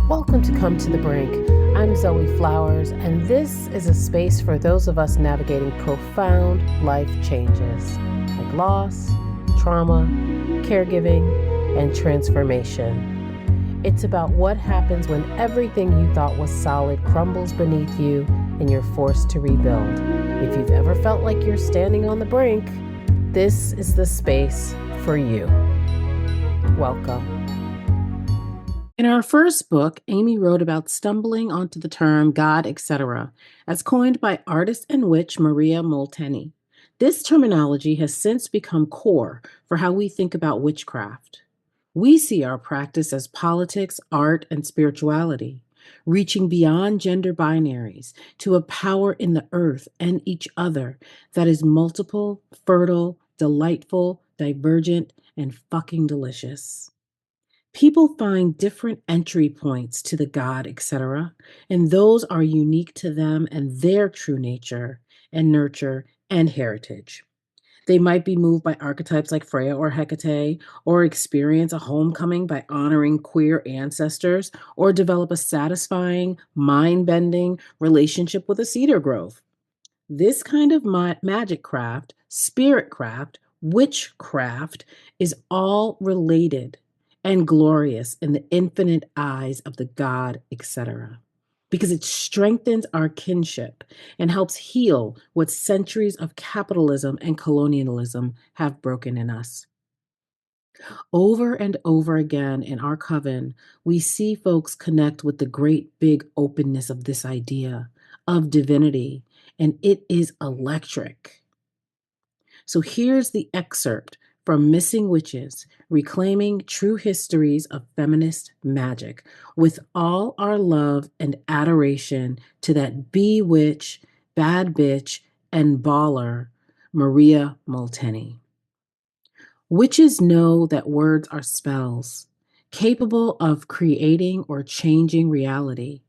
Welcome to Come to the Brink. I'm Zoe Flowers, and this is a space for those of us navigating profound life changes like loss, trauma, caregiving, and transformation. It's about what happens when everything you thought was solid crumbles beneath you and you're forced to rebuild. If you've ever felt like you're standing on the brink, this is the space for you. Welcome. In our first book, Amy wrote about stumbling onto the term God, etc., as coined by artist and witch Maria Molteni. This terminology has since become core for how we think about witchcraft. We see our practice as politics, art, and spirituality, reaching beyond gender binaries to a power in the earth and each other that is multiple, fertile, delightful, divergent, and fucking delicious. People find different entry points to the God, etc., and those are unique to them and their true nature and nurture and heritage. They might be moved by archetypes like Freya or Hecate, or experience a homecoming by honoring queer ancestors, or develop a satisfying, mind-bending relationship with a cedar grove. This kind of magic craft, spirit craft, witchcraft is all related and glorious in the infinite eyes of the God, etc., because it strengthens our kinship and helps heal what centuries of capitalism and colonialism have broken in us. Over and over again in our coven, we see folks connect with the great big openness of this idea of divinity, and it is electric. So here's the excerpt from Missing Witches, Reclaiming True Histories of Feminist Magic, with all our love and adoration to that bee-witch, bad bitch, and baller, Maria Molteni. Witches know that words are spells, capable of creating or changing reality.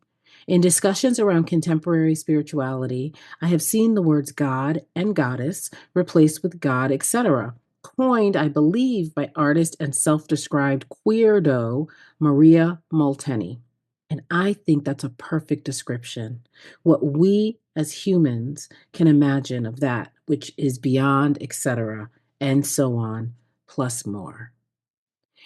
In discussions around contemporary spirituality, I have seen the words God and goddess replaced with God, etc., coined, I believe, by artist and self-described queerdo Maria Molteni. And I think that's a perfect description. What we as humans can imagine of that which is beyond, etc., and so on, plus more.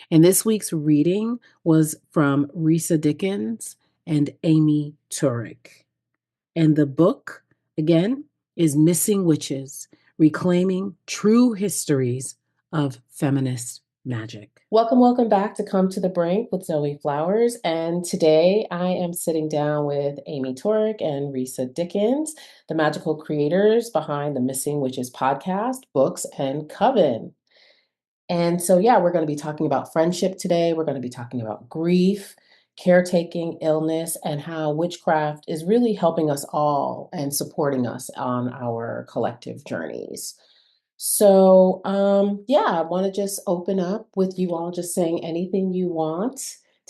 And this week's reading was from Risa Dickens and Amy Torok. And the book, again, is Missing Witches, Reclaiming True Histories of Feminist Magic. Welcome back to Come to the Brink with Zoe Flowers. And today I am sitting down with Amy Torok and Risa Dickens, the magical creators behind the Missing Witches podcast, books, and coven. And so, we're going to be talking about friendship today. We're going to be talking about grief, caretaking, illness, and how witchcraft is really helping us all and supporting us on our collective journeys. So, I want to just open up with you all just saying anything you want.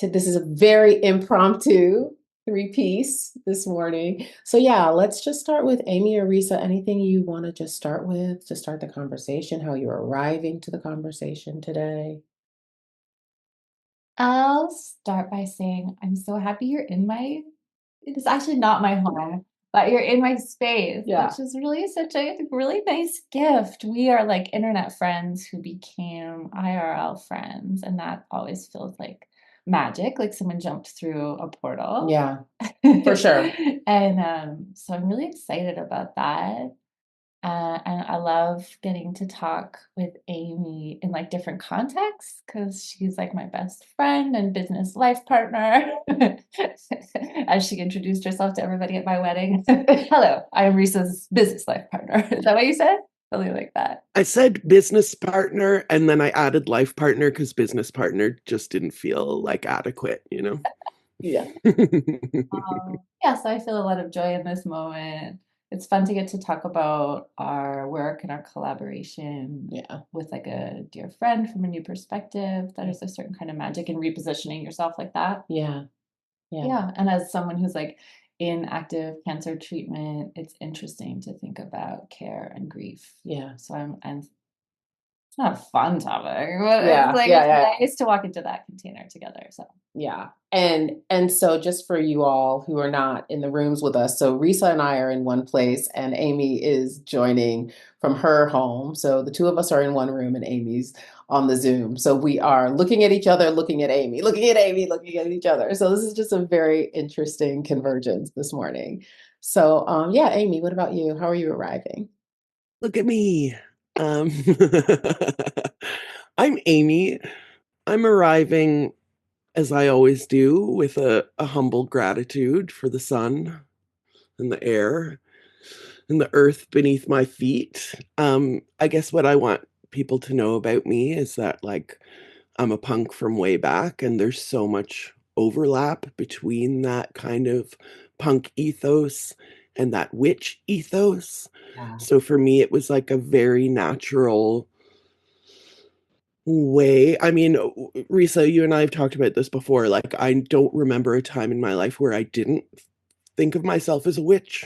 This is a very impromptu three-piece this morning. So, let's just start with Amy or Risa. Anything you want to just start with to start the conversation, how you're arriving to the conversation today? I'll start by saying I'm so happy you're in it is actually not my home, but you're in my space, which is really such a really nice gift. We are like internet friends who became IRL friends, and that always feels like magic, like someone jumped through a portal. Yeah, for sure. And so I'm really excited about that. And I love getting to talk with Amy in like different contexts because she's like my best friend and business life partner. As she introduced herself to everybody at my wedding. Hello, I am Risa's business life partner. Is that what you said? Something like that. I said business partner and then I added life partner because business partner just didn't feel like adequate, you know? Yeah. So I feel a lot of joy in this moment. It's fun to get to talk about our work and our collaboration with like a dear friend from a new perspective. That is a certain kind of magic in repositioning yourself like that. Yeah. And as someone who's like in active cancer treatment, it's interesting to think about care and grief. Yeah. So I'm It's not a fun topic, but Yeah, it's like yeah, it's yeah. nice to walk into that container together. So Yeah. And so just for you all who are not in the rooms with us, so Risa and I are in one place and Amy is joining from her home. So the two of us are in one room and Amy's on the Zoom. So we are looking at each other, looking at Amy, looking at Amy, looking at each other. So this is just a very interesting convergence this morning. So yeah, Amy, what about you? How are you arriving? Look at me. Um, I'm Amy. I'm arriving as I always do with a humble gratitude for the sun and the air and the earth beneath my feet. I guess what I want people to know about me is that like I'm a punk from way back, and there's so much overlap between that kind of punk ethos and that witch ethos. Yeah. So for me, it was like a very natural way. I mean, Risa, you and I have talked about this before. Like, I don't remember a time in my life where I didn't think of myself as a witch,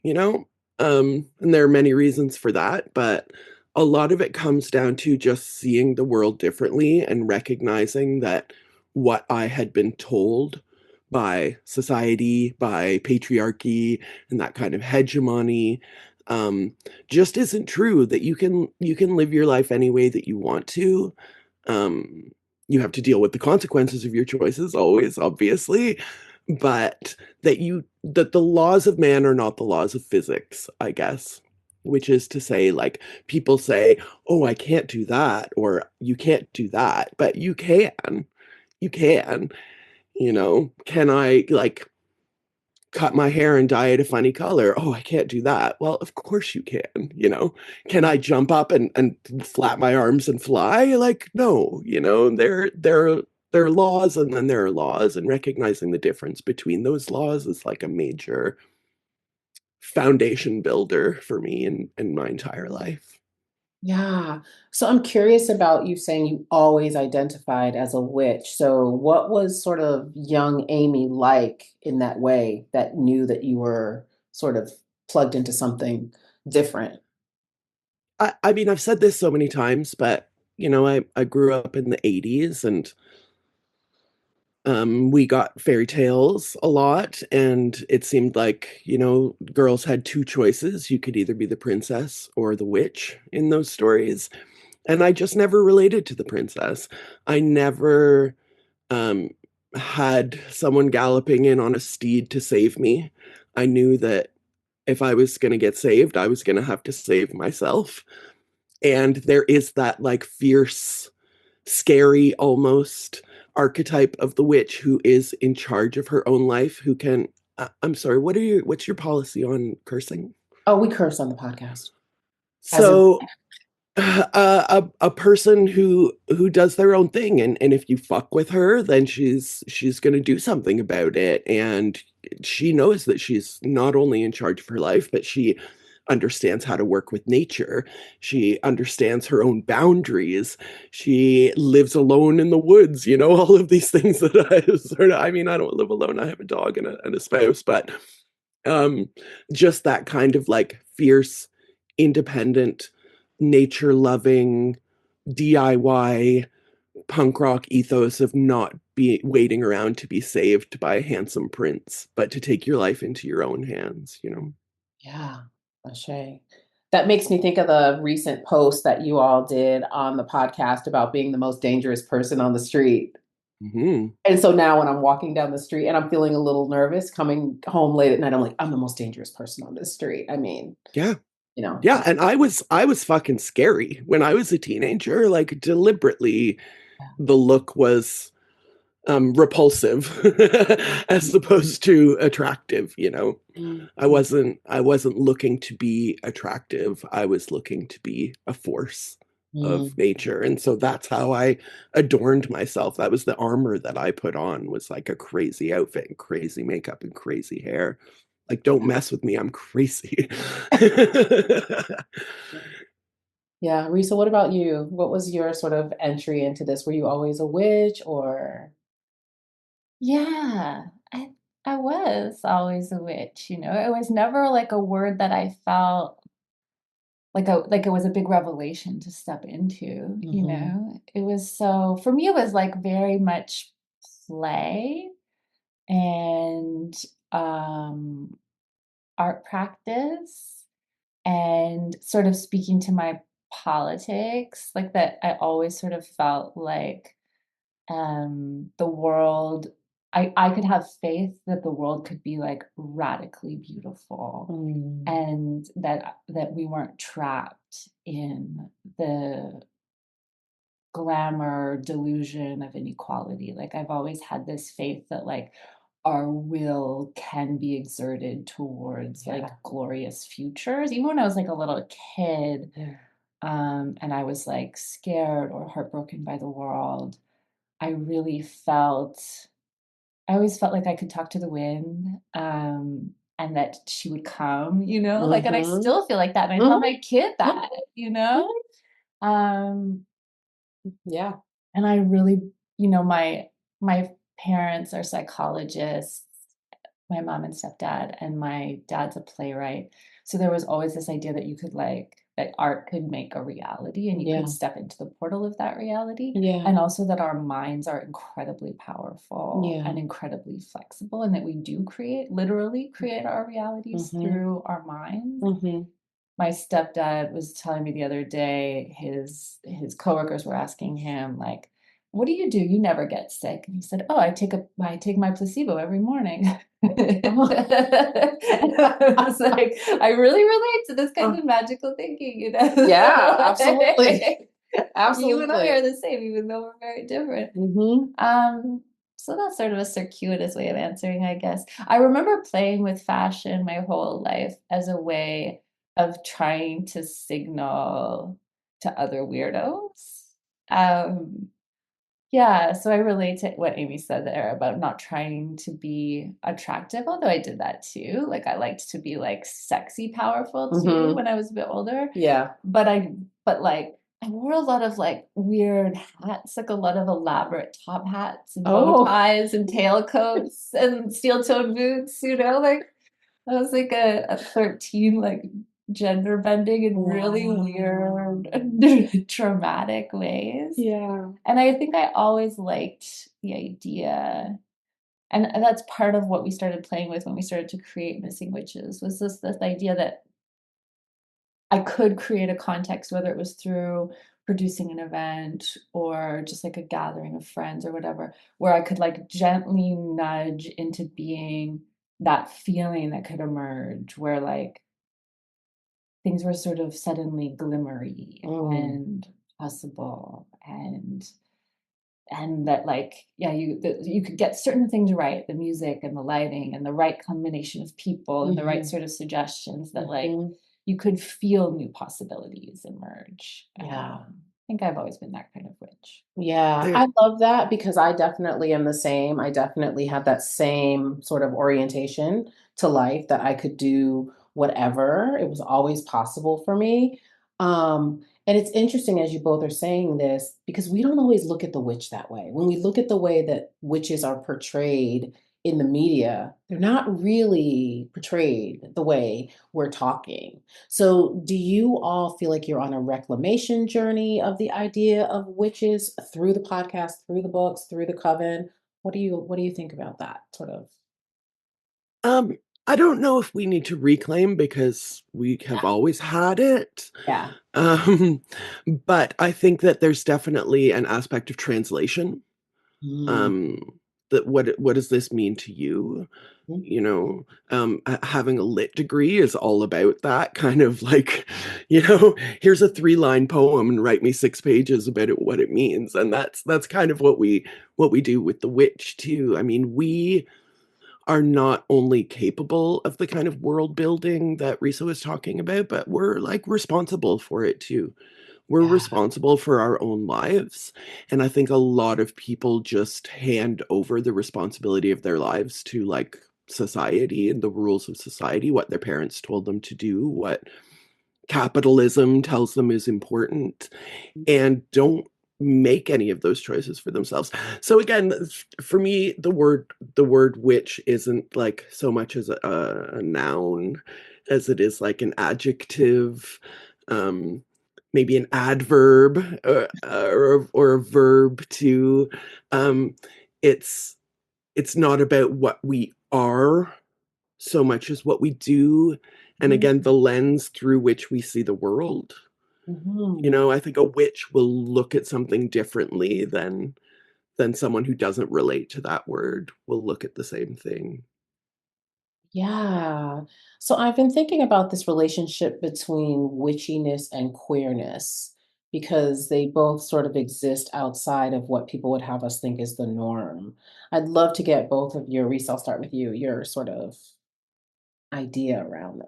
you know? And there are many reasons for that, but a lot of it comes down to just seeing the world differently and recognizing that what I had been told by society, by patriarchy, and that kind of hegemony, um, just isn't true. That you can live your life any way that you want to. Um, you have to deal with the consequences of your choices, always, obviously, but that the laws of man are not the laws of physics, I guess. Which is to say, like, people say, oh, I can't do that, or you can't do that, but you can, can I like cut my hair and dye it a funny color? Oh, I can't do that. Well, of course you can. Can I jump up and flap my arms and fly? Like, no, there are laws, and then there are laws, and recognizing the difference between those laws is like a major foundation builder for me in my entire life. Yeah. So I'm curious about you saying you always identified as a witch. So what was sort of young Amy like in that way that knew that you were sort of plugged into something different? I mean, I've said this so many times, but I grew up in the 80s, and we got fairy tales a lot, and it seemed like, girls had two choices. You could either be the princess or the witch in those stories. And I just never related to the princess. I never um, had someone galloping in on a steed to save me. I knew that if I was going to get saved, I was going to have to save myself. And there is that like fierce, scary almost archetype of the witch who is in charge of her own life, who can I'm sorry, what's your policy on cursing? Oh, we curse on the podcast. As in, So a person who does their own thing, and if you fuck with her, then she's going to do something about it, and she knows that she's not only in charge of her life, but she understands how to work with nature. She understands her own boundaries. She lives alone in the woods, all of these things that I mean, I don't live alone. I have a dog and a spouse, but um just that kind of like fierce, independent, nature loving, DIY punk rock ethos of not be waiting around to be saved by a handsome prince, but to take your life into your own hands. yeah, Ashay. That makes me think of the recent post that you all did on the podcast about being the most dangerous person on the street. Hmm. And so now when I'm walking down the street and I'm feeling a little nervous coming home late at night, I'm like, I'm the most dangerous person on this street. I mean, Yeah. you know, Yeah, and I was fucking scary when I was a teenager, like deliberately. The look was repulsive as opposed to attractive. mm, I wasn't looking to be attractive. I was looking to be a force of mm, nature. And so that's how I adorned myself. That was the armor that I put on, was like a crazy outfit and crazy makeup and crazy hair. Like, don't mess with me. I'm crazy. yeah. Risa, what about you? What was your sort of entry into this? Were you always a witch or? yeah, I was always a witch. It was never like a word that I felt like it was a big revelation to step into, you Mhm. know? It was so for me, it was like very much play and um art practice and sort of speaking to my politics, like that I always sort of felt like the world I could have faith that the world could be like radically beautiful Mm. and that we weren't trapped in the glamour delusion of inequality. Like I've always had this faith that like our will can be exerted towards like Yeah. glorious futures. Even when I was like a little kid, Yeah. and I was like scared or heartbroken by the world, I really felt I always felt like I could talk to the wind, and that she would come, you know, like, and I Mhm. still feel like that, and I tell Mhm. my kid Mhm. that, you know? Mhm. Um, Yeah. and I really, you know, my parents are psychologists, my mom and stepdad, and my dad's a playwright. So there was always this idea that you could like that art could make a reality and you could Yeah. step into the portal of that reality. Yeah. And also that our minds are incredibly powerful Yeah. and incredibly flexible, and that we do create, literally create our realities Mhm. through our minds. Mhm. My stepdad was telling me the other day, his coworkers were asking him, like, "What do? You never get sick." And he said, "Oh, I take my placebo every morning." Oh. And I was like, I really relate to this kind Oh. of magical thinking, you know? Yeah, absolutely. You and I Absolutely. are the same, even though we're very different. Mhm. Um, so that's sort of a circuitous way of answering, I guess. I remember playing with fashion my whole life as a way of trying to signal to other weirdos. Um, yeah, so I relate to what Amy said there about not trying to be attractive, although I did that too. Like I liked to be like sexy, powerful too Mhm. when I was a bit older. Yeah. But like I wore a lot of like weird hats, like a lot of elaborate top hats and bow Oh. ties and tailcoats and steel-toed boots, you know, like I was like a 13, like gender bending in really Wow. weird, traumatic ways. Yeah. And I think I always liked the idea, and that's part of what we started playing with when we started to create Missing Witches, was this idea that I could create a context, whether it was through producing an event or just like a gathering of friends or whatever, where I could like gently nudge into being that feeling that could emerge, where like things were sort of suddenly glimmery Mm. and possible and that like yeah you could get certain things right, the music and the lighting and the right combination of people and the right Mhm. sort of suggestions, that like Mhm. you could feel new possibilities emerge. Yeah. I think I've always been that kind of witch. Yeah, There I love that because I definitely am the same. I definitely have that same sort of orientation to life that I could do whatever. It was always possible for me. And it's interesting as you both are saying this because we don't always look at the witch that way. When we look at the way that witches are portrayed in the media, they're not really portrayed the way we're talking. So, do you all feel like you're on a reclamation journey of the idea of witches through the podcast, through the books, through the coven? What do you think about that sort of? um, I don't know if we need to reclaim because we have always had it. Yeah. Um, but I think that there's definitely an aspect of translation. Mm. Um, that what does this mean to you? Mhm. You know, having a lit degree is all about that kind of like, you know, here's a 3-line poem and write me 6 pages about it, what it means. And that's kind of what we do with the witch too. I mean, we are not only capable of the kind of world building that Risa was talking about, but we're like responsible for it too. We're Yeah. responsible for our own lives. And I think a lot of people just hand over the responsibility of their lives to like society and the rules of society, what their parents told them to do, what capitalism tells them is important, and don't make any of those choices for themselves. So again, for me, the word witch isn't like so much as a noun as it is like an adjective. maybe an adverb or a verb too. It's not about what we are so much as what we do, and again, the lens through which we see the world. I think a witch will look at something differently than someone who doesn't relate to that word will look at the same thing. Yeah. So I've been thinking about this relationship between witchiness and queerness because they both sort of exist outside of what people would have us think is the norm. I'd love to get both of your, Reese, I'll start with you, your sort of idea around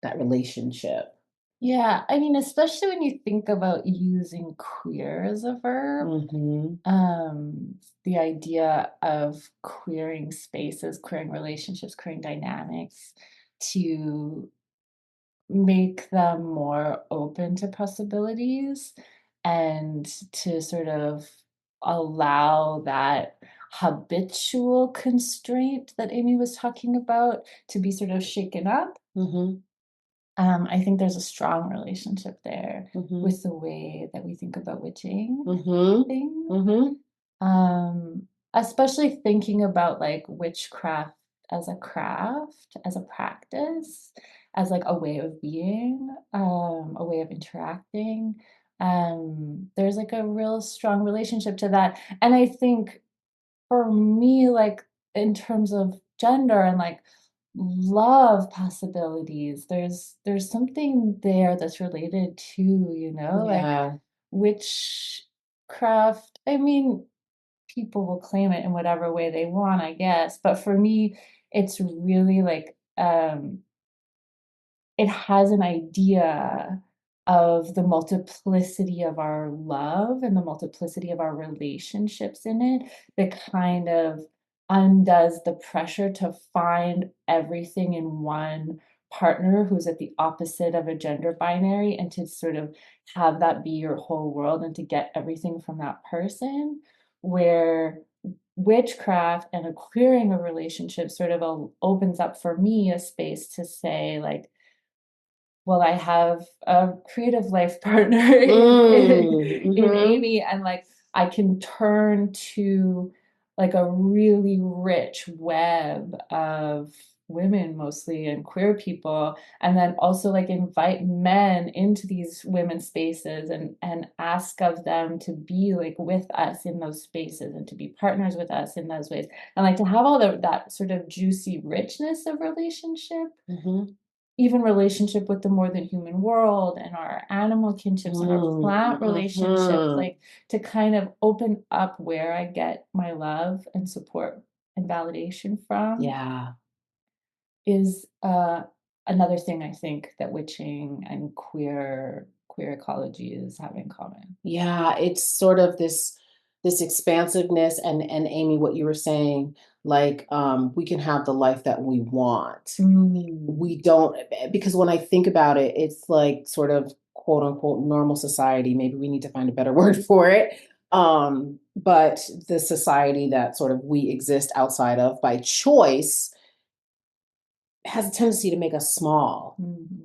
that relationship. Yeah, I mean, especially when you think about using queer as a verb, Mm-hmm. the idea of queering spaces, queering relationships, queering dynamics to make them more open to possibilities and to sort of allow that habitual constraint that Amy was talking about to be sort of shaken up. Mm-hmm. I think there's a strong relationship there Mm-hmm. with the way that we think about witching Mm-hmm. things. Mm-hmm. Especially thinking about like witchcraft as a craft, as a practice, as like a way of being, a way of interacting. There's like a real strong relationship to that. And I think for me, like in terms of gender and like love possibilities, there's something there that's related to, like Yeah. witchcraft. I mean, people will claim it in whatever way they want, I guess. But for me, it's really like it has an idea of the multiplicity of our love and the multiplicity of our relationships in it that kind of undoes the pressure to find everything in one partner who's at the opposite of a gender binary and to sort of have that be your whole world and to get everything from that person, where witchcraft and a queering of relationships sort of opens up for me a space to say like, well, I have a creative life partner in Mm-hmm. Amy, and like I can turn to like a really rich web of women mostly and queer people, and then also like invite men into these women's spaces and ask of them to be like with us in those spaces and to be partners with us in those ways, and like to have all that sort of juicy richness of relationship, Mm-hmm. even relationship with the more than human world and our animal kinships and our plant relationships, Mm-hmm. like to kind of open up where I get my love and support and validation from Yeah. is another thing I think that witching and queer ecologies have in common. Yeah, it's sort of this expansiveness and Amy, what you were saying, like we can have the life that we want. We don't, because when I think about it, it's like sort of quote unquote normal society. Maybe we need to find a better word for it. But the society that sort of we exist outside of by choice has a tendency to make us small.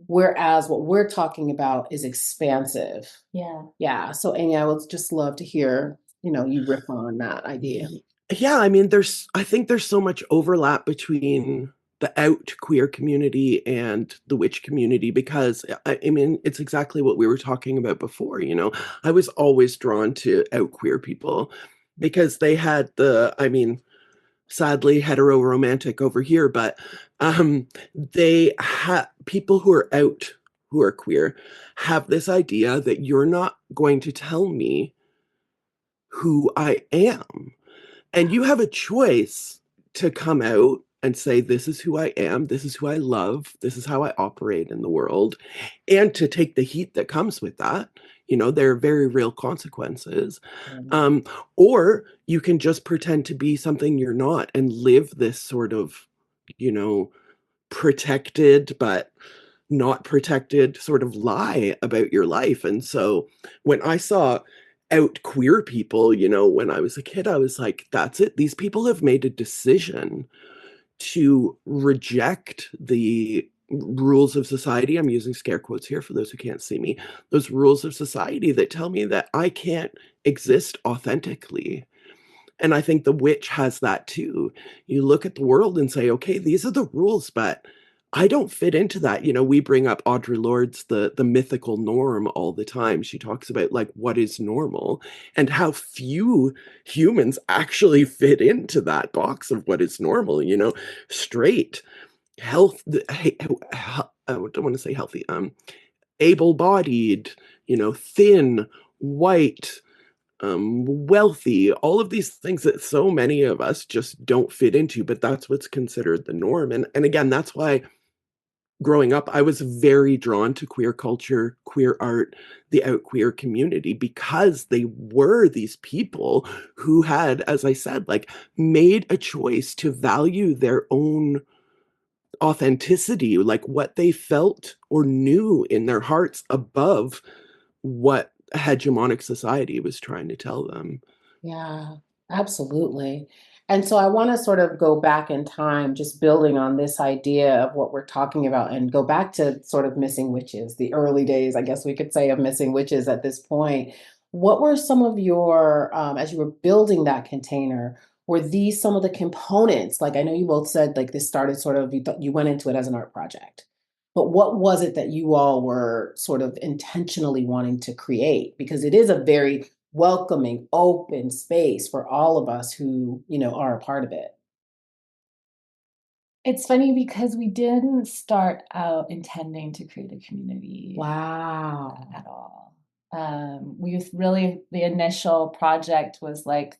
Whereas what we're talking about is expansive. Yeah. Yeah. So Amy, I would just love to hear, you riff on that idea. Yeah, I mean, I think there's so much overlap between the out queer community and the witch community because I mean, it's exactly what we were talking about before. I was always drawn to out queer people because they had I mean, sadly hetero-romantic over here, but they have people who are out, who are queer, have this idea that you're not going to tell me who I am. And you have a choice to come out and say, this is who I am, this is who I love, this is how I operate in the world, and to take the heat that comes with that. There are very real consequences. Or you can just pretend to be something you're not and live this sort of, protected but not protected sort of lie about your life. And so when I saw out queer people, when I was a kid, I was like, that's it. These people have made a decision to reject the rules of society. I'm using scare quotes here for those who can't see me. Those rules of society that tell me that I can't exist authentically. And I think the witch has that too. You look at the world and say, okay, these are the rules, but I don't fit into that. We bring up Audre Lorde's the mythical norm all the time. She talks about like what is normal and how few humans actually fit into that box of what is normal, straight, health, I don't want to say healthy, able-bodied, thin, white, wealthy, all of these things that so many of us just don't fit into, but that's what's considered the norm. And again, that's why growing up, I was very drawn to queer culture, queer art, the out queer community, because they were these people who had, as I said, like made a choice to value their own authenticity, like what they felt or knew in their hearts above what hegemonic society was trying to tell them. Yeah, absolutely. And so I want to sort of go back in time, just building on this idea of what we're talking about, and go back to sort of missing witches, the early days, I guess we could say, of missing witches at this point. What were some of your, as you were building that container, were these some of the components? Like I know you both said like this started sort of, you went into it as an art project. But what was it that you all were sort of intentionally wanting to create? Because it is a very welcoming, open space for all of us who, are a part of it. It's funny because we didn't start out intending to create a community Wow. at all. The initial project was like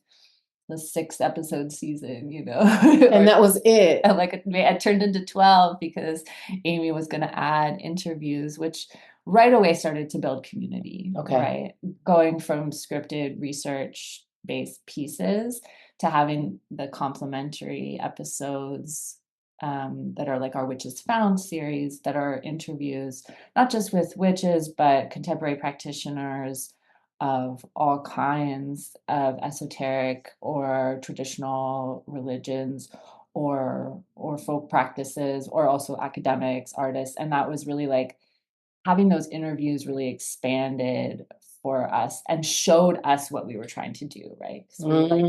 the 6-episode season, And that was it. and like it turned into 12 because Amy was going to add interviews, which right away started to build community. Okay. Right, going from scripted research based pieces to having the complementary episodes that are like our Witches Found series, that are interviews not just with witches but contemporary practitioners of all kinds of esoteric or traditional religions, or folk practices, or also academics, artists. And that was really like having those interviews really expanded for us and showed us what we were trying to do, right? So we were like,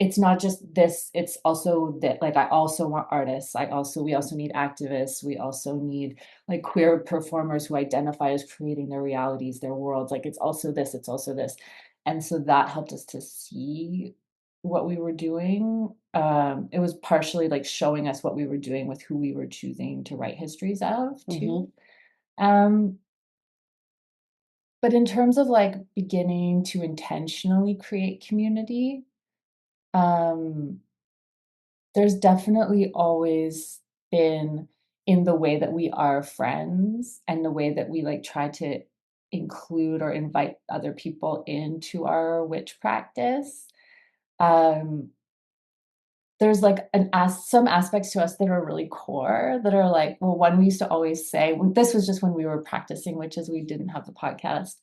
it's not just this, it's also that, like, I also want artists. We also need activists. We also need like queer performers who identify as creating their realities, their worlds. Like, it's also this, it's also this. And so that helped us to see what we were doing. It was partially like showing us what we were doing with who we were choosing to write histories of too. But in terms of like beginning to intentionally create community, there's definitely always been, in the way that we are friends and the way that we like try to include or invite other people into our witch practice. There's like some aspects to us that are really core, that are like, well, one we used to always say, this was just when we were practicing witches, we didn't have the podcast,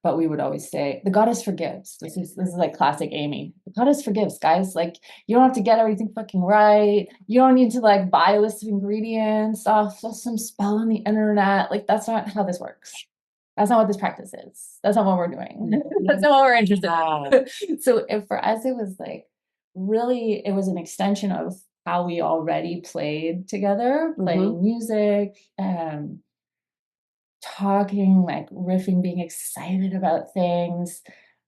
but we would always say, the goddess forgives. This is like classic Amy. The goddess forgives, guys. Like, you don't have to get everything fucking right. You don't need to like buy a list of ingredients off some spell on the internet. Like, that's not how this works. That's not what this practice is. That's not what we're doing. That's not what we're interested in. So for us, it was like, really, it was an extension of how we already played together, playing music, talking, like riffing, being excited about things,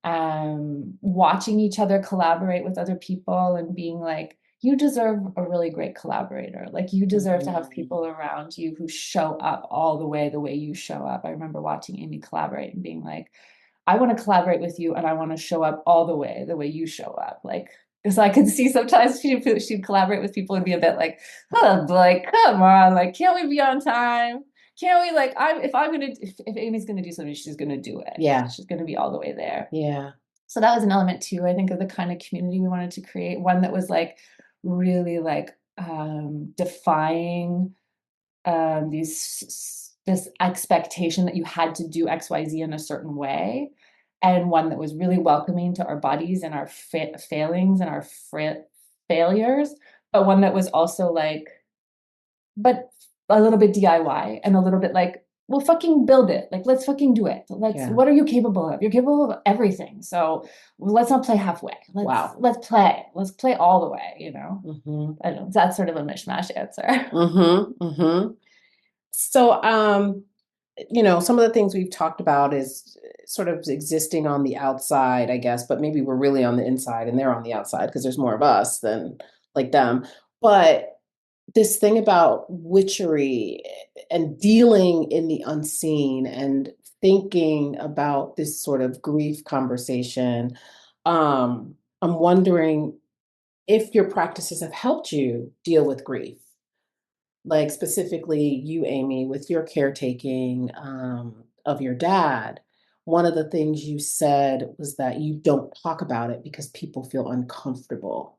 watching each other collaborate with other people and being like, you deserve a really great collaborator. Like, you deserve to have people around you who show up all the way you show up. I remember watching Amy collaborate and being like, I want to collaborate with you and I want to show up all the way you show up. Like, because I could see sometimes she'd collaborate with people and be a bit like, oh, like, come on, like, can't we be on time? Can't we, like, if Amy's gonna do something, she's gonna do it. Yeah. She's gonna be all the way there. Yeah. So that was an element too, I think, of the kind of community we wanted to create. One that was like really like defying this expectation that you had to do XYZ in a certain way, and one that was really welcoming to our bodies and our failings and our failures, but one that was also like, but a little bit DIY and a little bit like, well, fucking build it. Like, let's fucking do it. Yeah. What are you capable of? You're capable of everything. So let's not play halfway. Wow. Let's play. Let's play all the way, you know? Mm-hmm. I don't know. That's sort of a mishmash answer. Mm-hmm. Mm-hmm. So, some of the things we've talked about is sort of existing on the outside, I guess, but maybe we're really on the inside and they're on the outside because there's more of us than like them. But this thing about witchery and dealing in the unseen and thinking about this sort of grief conversation, I'm wondering if your practices have helped you deal with grief, like specifically you, Amy, with your caretaking of your dad. One of the things you said was that you don't talk about it because people feel uncomfortable.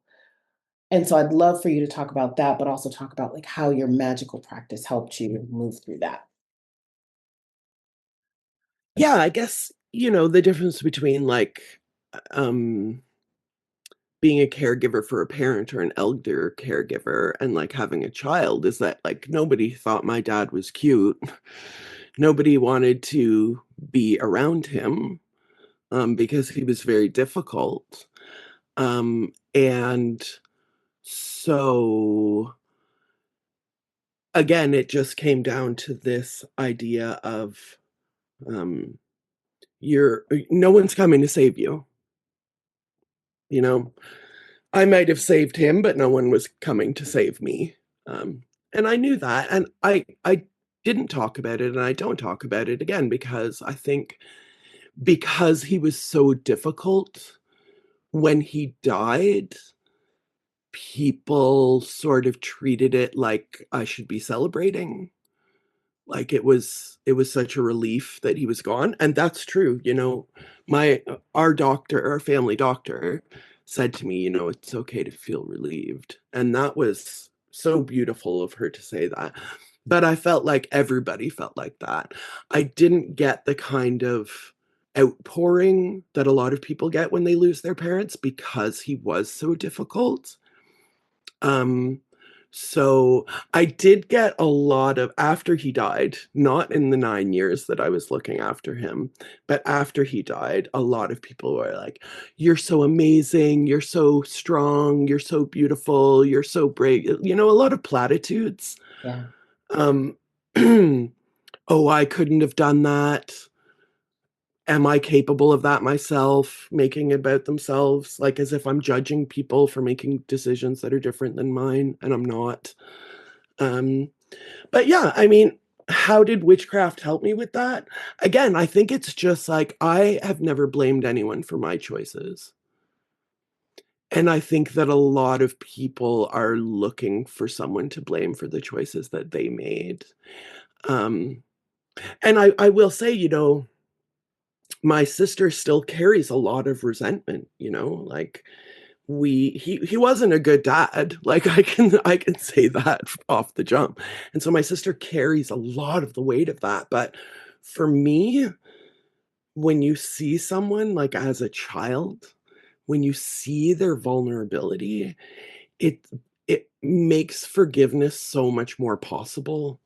And so I'd love for you to talk about that, but also talk about like how your magical practice helped you move through that. Yeah, I guess, the difference between like um being a caregiver for a parent or an elder caregiver and like having a child is that like nobody thought my dad was cute. Nobody wanted to be around him because he was very difficult. And so again, it just came down to this idea of um, no one's coming to save you. You know, I might have saved him, but no one was coming to save me. Um, and I knew that, and I didn't talk about it, and I don't talk about it again because I think because he was so difficult when he died, people sort of treated it like I should be celebrating. Like it was such a relief that he was gone, and that's true, our doctor, our family doctor said to me, "It's okay to feel relieved." And that was so beautiful of her to say that. But I felt like everybody felt like that. I didn't get the kind of outpouring that a lot of people get when they lose their parents because he was so difficult. Um, so I did get a lot of after he died, not in the 9 years that I was looking after him, but after he died, a lot of people were like, "You're so amazing, you're so strong, you're so beautiful, you're so brave." A lot of platitudes. Yeah. Um, "Oh, I couldn't have done that. Am I capable of that myself?" Making it about themselves, like as if I'm judging people for making decisions that are different than mine, and I'm not. Um, but yeah, I mean, how did witchcraft help me with that? Again, I think it's just like I have never blamed anyone for my choices. And I think that a lot of people are looking for someone to blame for the choices that they made. Um, and I will say, my sister still carries a lot of resentment, like he wasn't a good dad. Like I can say that off the jump. And so my sister carries a lot of the weight of that. But for me, when you see someone like as a child, when you see their vulnerability, it it makes forgiveness so much more possible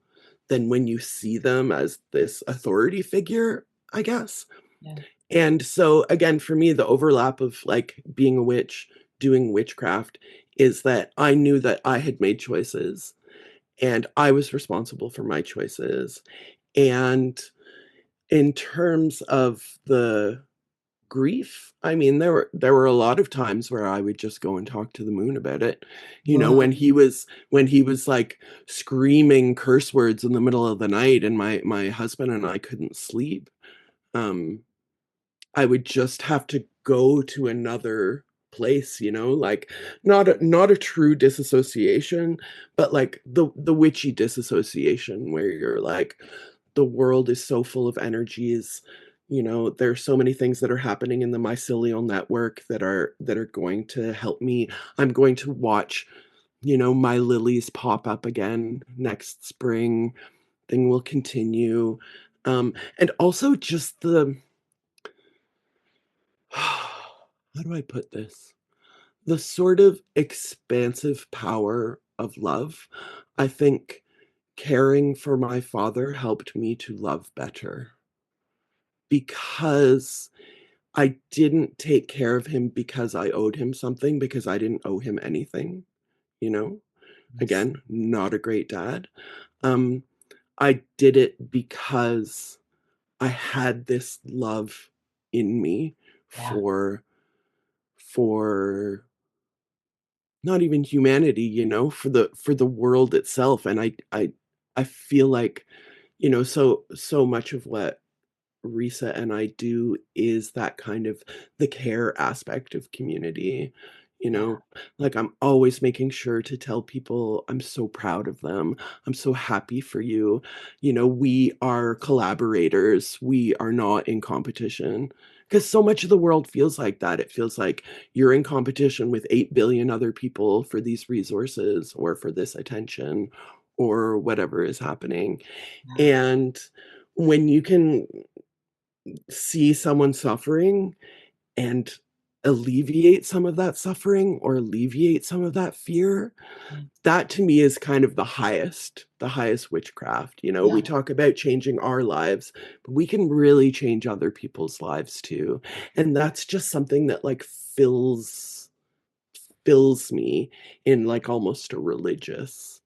than when you see them as this authority figure, I guess. Yeah. And so again, for me, the overlap of like being a witch, doing witchcraft is that I knew that I had made choices and I was responsible for my choices. And in terms of the grief, I mean, there were a lot of times where I would just go and talk to the moon about it. When he was like screaming curse words in the middle of the night and my husband and I couldn't sleep. Um I would just have to go to another place, like not a true disassociation, but like the witchy disassociation where you're like, the world is so full of energies. There's so many things that are happening in the mycelial network that are going to help me. I'm going to watch, my lilies pop up again next spring. Thing will continue. And also just how do I put this? The sort of expansive power of love, I think, caring for my father helped me to love better, because I didn't take care of him because I owed him something, because I didn't owe him anything, you know? Yes. Again, not a great dad. Um, I did it because I had this love in me Yeah. for not even humanity, for the world itself. And I feel like, so much of what Risa and I do is that kind of the care aspect of community. You Yeah. know, like I'm always making sure to tell people I'm so proud of them. I'm so happy for you. We are collaborators. We are not in competition. Because so much of the world feels like that. It feels like you're in competition with 8 billion other people for these resources or for this attention or whatever is happening. Yeah. And when you can see someone suffering and alleviate some of that suffering or alleviate some of that fear, that to me is kind of the highest witchcraft. We Yeah. talk about changing our lives, but we can really change other people's lives too. And that's just something that like fills me in like almost a religious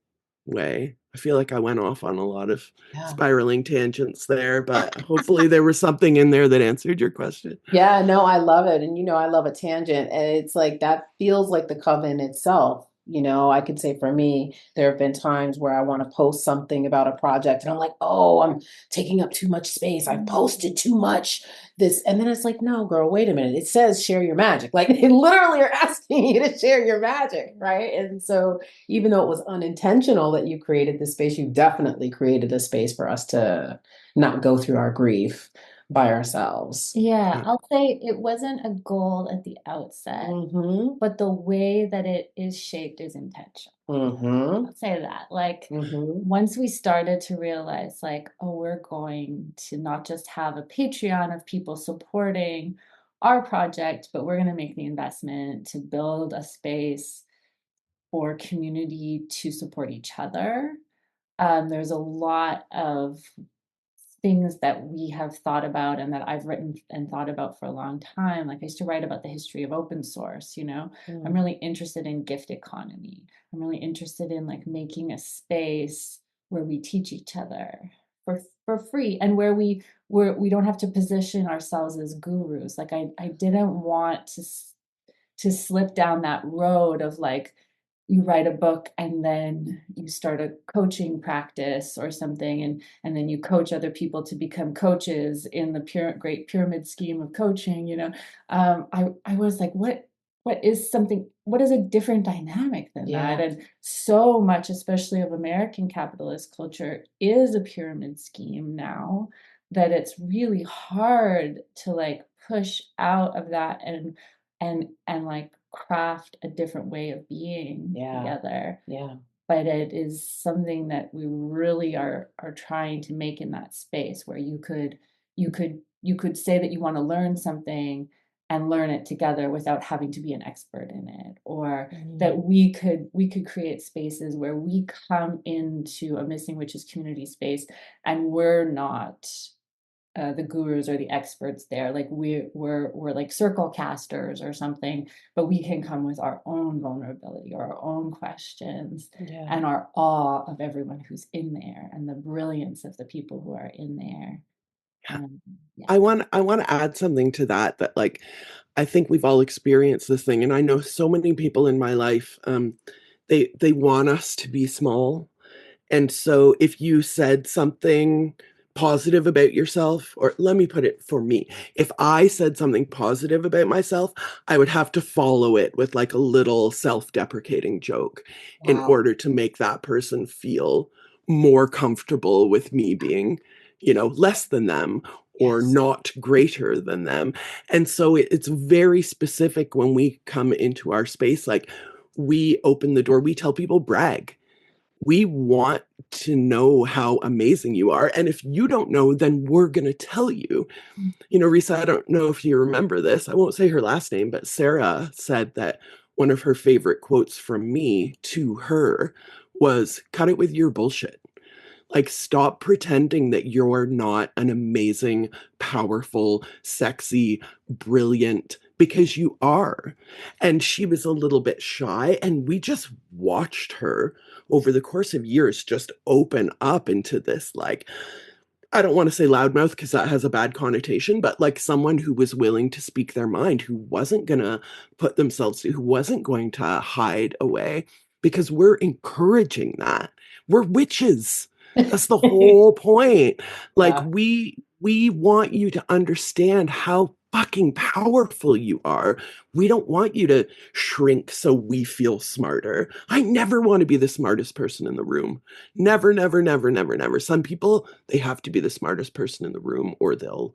way. I feel like I went off on a lot of Yeah. spiraling tangents there, but hopefully there was something in there that answered your question. Yeah, no, I love it. And I love a tangent. And it's like that feels like the coven itself. I could say for me, there have been times where I want to post something about a project and I'm like, oh, I'm taking up too much space. I've posted too much. And then it's like, no, girl, wait a minute. It says share your magic. Like they literally are asking you to share your magic, right? And so even though it was unintentional that you created this space, you definitely created a space for us to not go through our grief by ourselves. Yeah, Yeah. I'll say it wasn't a goal at the outset, Mm-hmm. but the way that it is shaped is intentional. Mm-hmm. I'll say that. Like, Mm-hmm. once we started to realize, like, oh, we're going to not just have a Patreon of people supporting our project, but we're going to make the investment to build a space for community to support each other. There's a lot of things that we have thought about and that I've written and thought about for a long time. Like I used to write about the history of open source, I'm really interested in gift economy. I'm really interested in like making a space where we teach each other for free and where we don't have to position ourselves as gurus. Like I didn't want to slip down that road of like you write a book and then you start a coaching practice or something and then you coach other people to become coaches in the great pyramid scheme of coaching. I was like, what is a different dynamic than that? Yeah. And so much, especially of American capitalist culture, is a pyramid scheme now that it's really hard to like push out of that and like craft a different way of being Yeah. together. Yeah. But it is something that we really are trying to make in that space where you could say that you want to learn something and learn it together without having to be an expert in it, or that we could create spaces where we come into a missing witches community space and we're not the gurus or the experts there. Like we're like circle casters or something, but we can come with our own vulnerability or our own questions Yeah. and our awe of everyone who's in there and the brilliance of the people who are in there. Yeah. I want to add something to that like I think we've all experienced this thing, and I know so many people in my life, they want us to be small. And so if you said something positive about yourself, or let me put it for me, if I said something positive about myself, I would have to follow it with like a little self-deprecating joke in Wow. order to make that person feel more comfortable with me being, less than them or Yes. not greater than them. And so it's very specific when we come into our space. Like we open the door, we tell people brag. We want to know how amazing you are. And if you don't know, then we're going to tell you. Risa, I don't know if you remember this. I won't say her last name, but Sarah said that one of her favorite quotes from me to her was cut it with your bullshit. Like, stop pretending that you're not an amazing, powerful, sexy, brilliant, because you are. And she was a little bit shy, and we just watched her over the course of years just open up into this, like, I don't want to say loudmouth because that has a bad connotation, but like someone who was willing to speak their mind, who wasn't going to put themselves, who wasn't going to hide away, because we're encouraging that. We're witches. That's the whole point. Like, Yeah. we want you to understand how fucking powerful you are. We don't want you to shrink so we feel smarter. I never want to be the smartest person in the room. Never, never, never, never, never. Some people, they have to be the smartest person in the room, or they'll,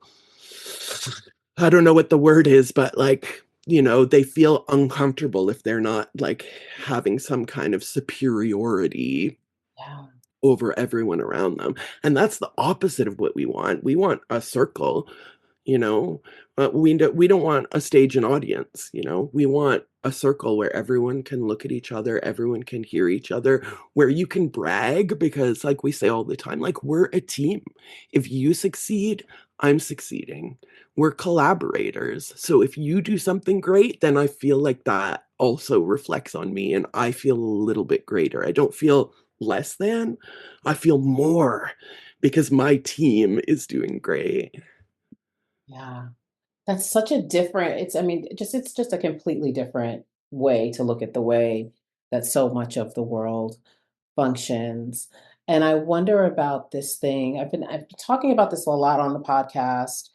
I don't know what the word is, but like, you know, they feel uncomfortable if they're not like having some kind of superiority Yeah. over everyone around them. And that's the opposite of what we want. We want a circle, you know. We don't want a stage and audience, you know. We want a circle where everyone can look at each other, everyone can hear each other, where you can brag, because like we say all the time, like, we're a team. If you succeed, I'm succeeding. We're collaborators. So if you do something great, then I feel like that also reflects on me, and I feel a little bit greater. I don't feel less than, I feel more, because my team is doing great. Yeah. That's such a different, it's, I mean, it's just a completely different way to look at the way that so much of the world functions. And I wonder about this thing. I've been talking about this a lot on the podcast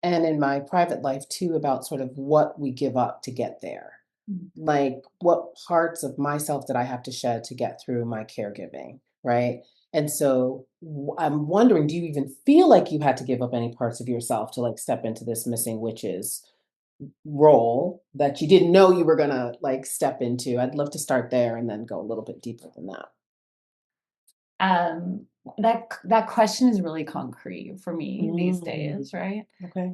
and in my private life too, about sort of what we give up to get there. Like, what parts of myself that I have to shed to get through my caregiving, right? And so I'm wondering, do you even feel like you had to give up any parts of yourself to like step into this missing witches role that you didn't know you were gonna like step into? I'd love to start there and then go a little bit deeper than that. Um, that question is really concrete for me these Mm, days, right? okay.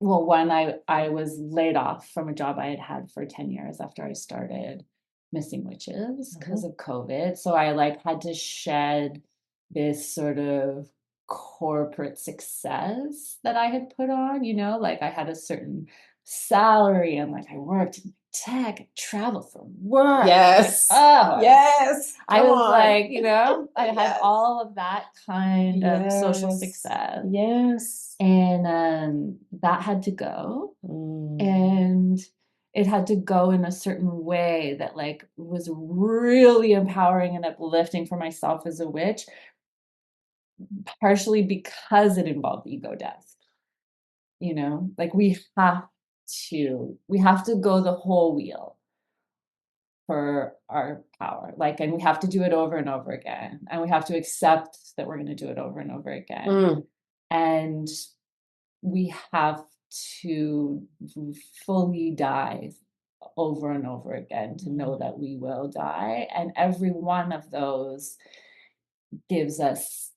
Well, when I was laid off from a job I had had for 10 years after I started Missing Witches because of COVID. So I like had to shed this sort of corporate success that I had put on, you know, like I had a certain salary and like I worked in tech, travel for work. Yes. Oh, Yes. I Come was on. like, you know, I had Yes. all of that kind of social Yes. success. Yes. And that had to go. Mm. And it had to go in a certain way that like was really empowering and uplifting for myself as a witch, partially because it involved ego death. You know, like we have to go the whole wheel for our power. Like, and we have to do it over and over again. And we have to accept that we're going to do it over and over again. Mm. And we have to fully die over and over again to know that we will die. And every one of those gives us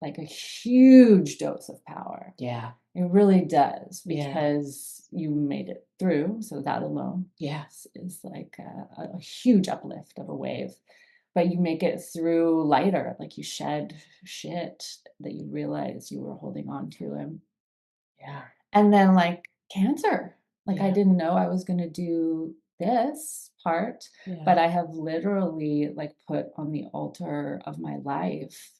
like a huge dose of power. Yeah. It really does, Yeah. because you made it through. So that alone, Yes. is like a huge uplift of a wave. But you make it through lighter, like you shed shit that you realize you were holding on to. Yeah. And then like cancer, like I Yeah. didn't know I was going to do this part, Yeah. but I have literally like put on the altar of my life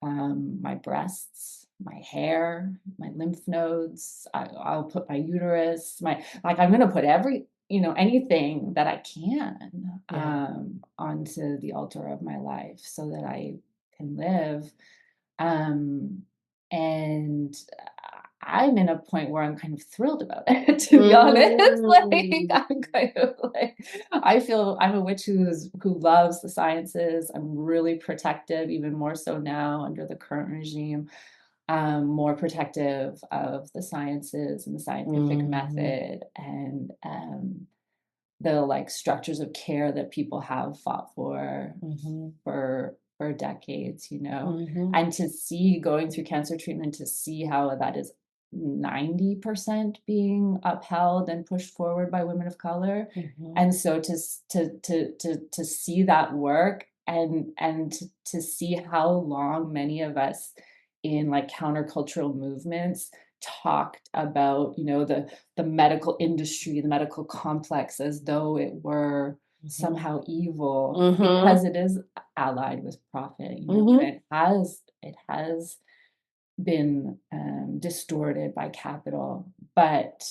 my breasts, my hair, my lymph nodes. I'll put my uterus, I'm going to put anything that I can Yeah. onto the altar of my life so that I can live. Um, and I'm in a point where I'm kind of thrilled about it, to be honest. Like I'm kind of like I feel I'm a witch who loves the sciences. I'm really protective, even more so now under the current regime. More protective of the sciences and the scientific method and the like structures of care that people have fought for for decades, you know. And to see going through cancer treatment, to see how that is 90% being upheld and pushed forward by women of color. And so to see that work and to see how long many of us in like countercultural movements talked about, you know, the medical industry, the medical complex, as though it were somehow evil, because it is allied with profit, you know, and it has been distorted by capital. But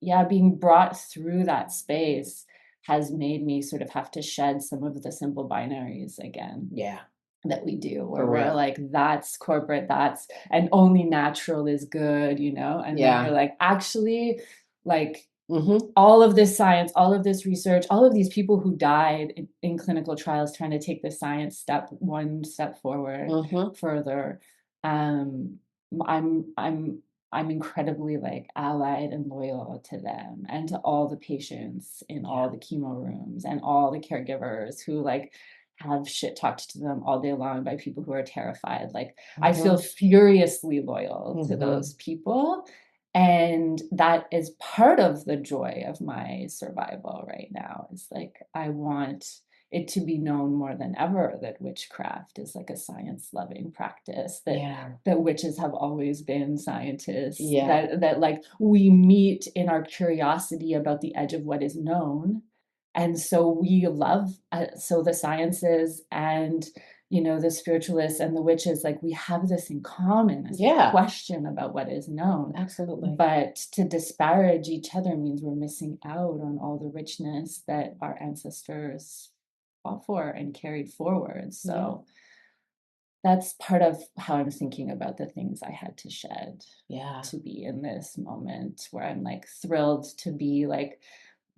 yeah, being brought through that space has made me sort of have to shed some of the simple binaries again. Yeah. That we do, where For we're real. like, that's corporate, that's, and only natural is good, you know? And then Yeah. you're like, actually, like, Mm-hmm. all of this science, all of this research, all of these people who died in clinical trials trying to take the science one step forward Mm-hmm. further. Um, I'm incredibly like allied and loyal to them and to all the patients in all the chemo rooms and all the caregivers who like have shit talked to them all day long by people who are terrified. Like I feel furiously loyal to those people. And that is part of the joy of my survival right now. It's like I want it to be known more than ever that witchcraft is like a science-loving practice, that witches have always been scientists, that like we meet in our curiosity about the edge of what is known. And so we love so the sciences and, you know, the spiritualists and the witches, like we have this in common as a question about what is known. Absolutely. But to disparage each other means we're missing out on all the richness that our ancestors fought for and carried forward. So that's part of how I'm thinking about the things I had to shed to be in this moment where I'm like thrilled to be like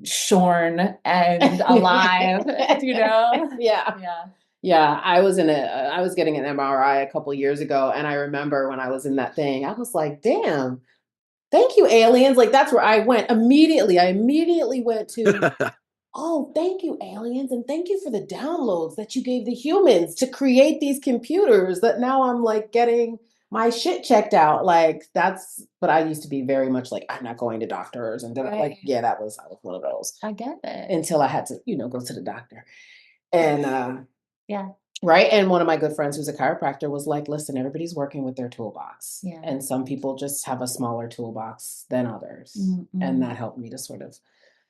shorn and alive, you know? Yeah, I was getting an MRI a couple years ago, and I remember when I was in that thing, I was like, damn, thank you, aliens. Like that's where I went immediately. I immediately went to, oh, thank you, aliens, and thank you for the downloads that you gave the humans to create these computers that now I'm like getting my shit checked out. Like that's, but I used to be very much like, I'm not going to doctors. And then like, I was one of those. I get it. Until I had to, you know, go to the doctor. And right. And one of my good friends who's a chiropractor was like, listen, everybody's working with their toolbox. And some people just have a smaller toolbox than others. And that helped me to sort of,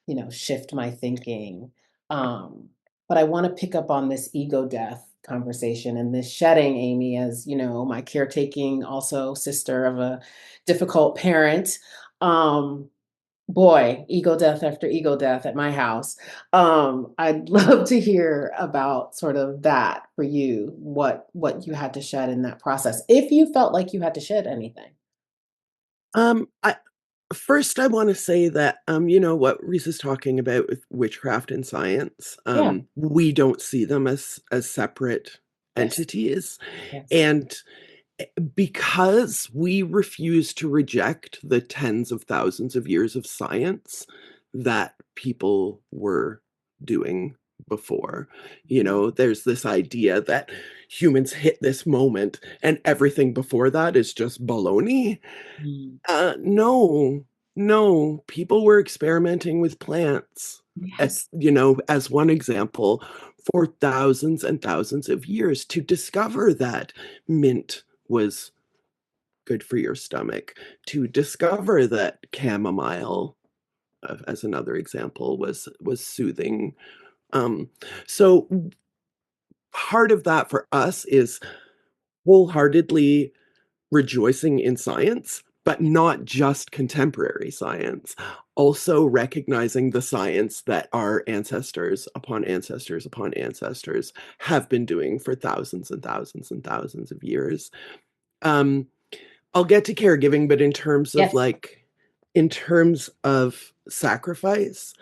you know, shift my thinking. But I want to pick up on this ego death conversation and this shedding, Amy, as, you know, my caretaking, also sister of a difficult parent. Boy, ego death after ego death at my house. I'd love to hear about sort of that for you, what you had to shed in that process, if you felt like you had to shed anything. I First, I want to say that, you know, what Risa's talking about with witchcraft and science, we don't see them as separate entities. And because we refuse to reject the tens of thousands of years of science that people were doing before, you know, there's this idea that humans hit this moment and everything before that is just baloney. No, people were experimenting with plants, as you know, as one example, for thousands and thousands of years to discover that mint was good for your stomach, to discover that chamomile, as another example, was soothing. So part of that for us is wholeheartedly rejoicing in science, but not just contemporary science, also recognizing the science that our ancestors upon ancestors upon ancestors have been doing for thousands and thousands and thousands of years. I'll get to caregiving, but in terms of in terms of sacrifice,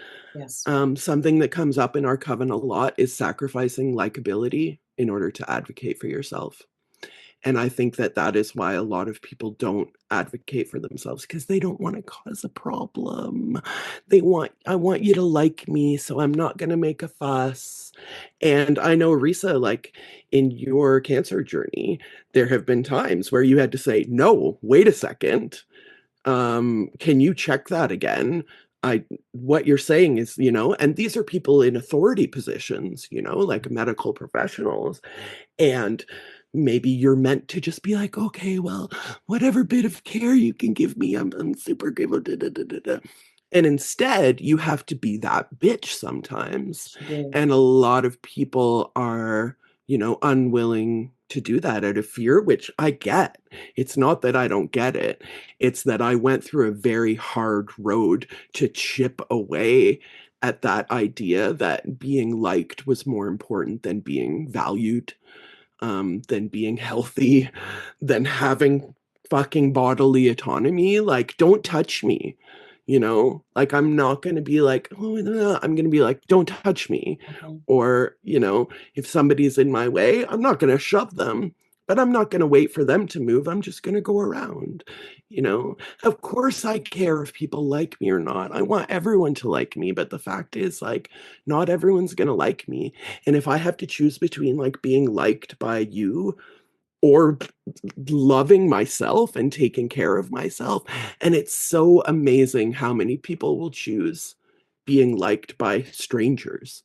something that comes up in our coven a lot is sacrificing likability in order to advocate for yourself. And I think that that is why a lot of people don't advocate for themselves, because they don't want to cause a problem. I want you to like me, so I'm not going to make a fuss. And I know, Risa, like in your cancer journey, there have been times where you had to say, no, wait a second. Can you check that again? I what you're saying is, and these are people in authority positions, like medical professionals, and maybe you're meant to just be like, okay, well, whatever bit of care you can give me, I'm super grateful. Da, da, da, da, da. And instead, you have to be that bitch sometimes. She did. And a lot of people are, unwilling to do that out of fear, which I get. It's not that I don't get it. It's that I went through a very hard road to chip away at that idea that being liked was more important than being valued, than being healthy, than having fucking bodily autonomy. Like, don't touch me. Like, I'm not going to be like, oh, no, I'm going to be like, don't touch me. Or, if somebody's in my way, I'm not going to shove them, but I'm not going to wait for them to move. I'm just going to go around. Of course I care if people like me or not. I want everyone to like me, but the fact is, like, not everyone's going to like me. And if I have to choose between like being liked by you or loving myself and taking care of myself, and it's so amazing how many people will choose being liked by strangers,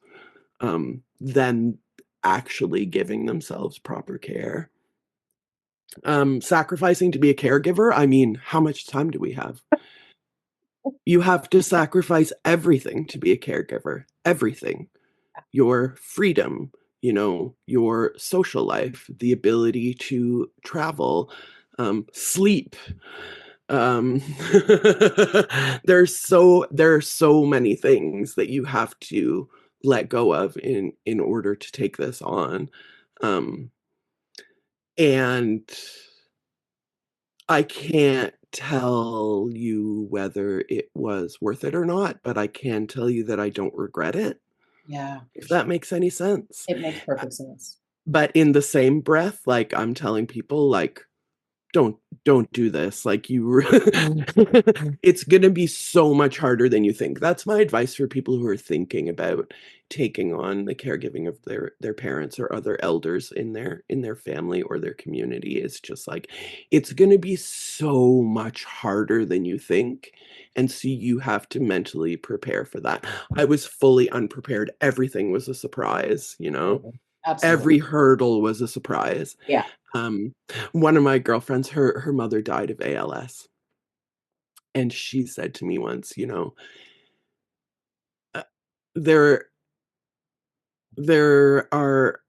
than actually giving themselves proper care. Sacrificing to be a caregiver, I mean, how much time do we have? You have to sacrifice everything to be a caregiver. Everything. Your freedom, your social life, the ability to travel, sleep. Um, there are so many things that you have to let go of in order to take this on. Um, and I can't tell you whether it was worth it or not, but I can tell you that I don't regret it, Yeah, if that makes any sense. it makes perfect sense. But in the same breath, like, I'm telling people, like, don't do this. Like, it's gonna be so much harder than you think. That's my advice for people who are thinking about taking on the caregiving of their parents or other elders in their family or their community. It's just like, it's gonna be so much harder than you think. And so you have to mentally prepare for that. I was fully unprepared. Everything was a surprise, Absolutely. every hurdle was a surprise. Yeah. One of my girlfriends, her mother died of ALS. And she said to me once, uh, there there are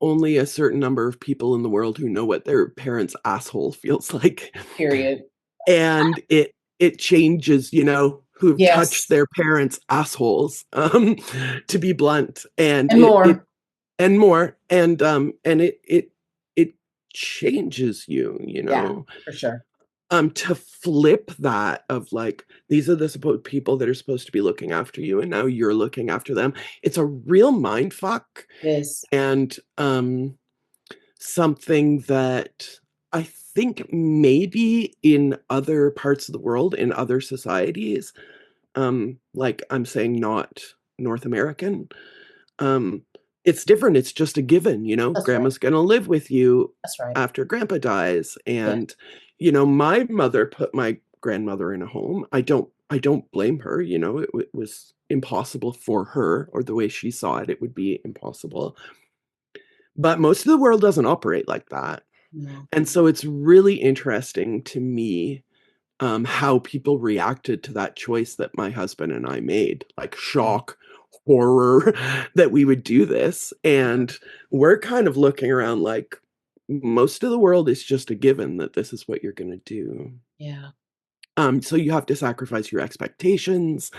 only a certain number of people in the world who know what their parents' asshole feels like. Period. And it changes, who've Yes. touched their parents' assholes, to be blunt. And And more. and more. And it changes you, Yeah, for sure. to flip that of like, these are the people that are supposed to be looking after you, and now you're looking after them. It's a real mind fuck, It is. and something that I think maybe in other parts of the world, in other societies, like, I'm saying, not North American, um, it's different. It's just a given, That's right. grandma's gonna live with you That's right. after grandpa dies. Yeah. And, my mother put my grandmother in a home. I don't blame her, it was impossible for her, or the way she saw it, it would be impossible. But most of the world doesn't operate like that. No. And so it's really interesting to me, how people reacted to that choice that my husband and I made, like shock, horror that we would do this. And we're kind of looking around like, most of the world is just a given that this is what you're going to do. Yeah. So you have to sacrifice your expectations.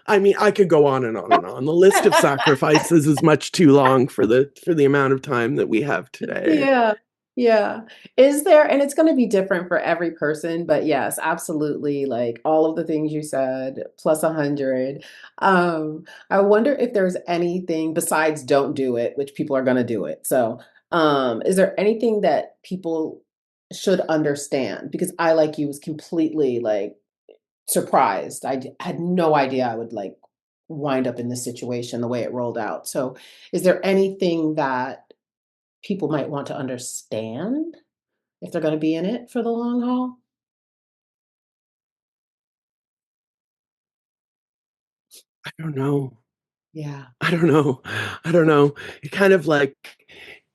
I mean, I could go on and on and on. The list of sacrifices is much too long for the amount of time that we have today. Yeah. Yeah. Is there, and it's going to be different for every person, but yes, absolutely. Like all of the things you said, plus 100. I wonder if there's anything besides don't do it, which people are going to do it. So, is there anything that people should understand? Because I, like you, was completely like surprised. Had no idea I would like wind up in this situation the way it rolled out. So, is there anything that people might want to understand if they're going to be in it for the long haul? I don't know. Yeah. I don't know. I don't know. It kind of like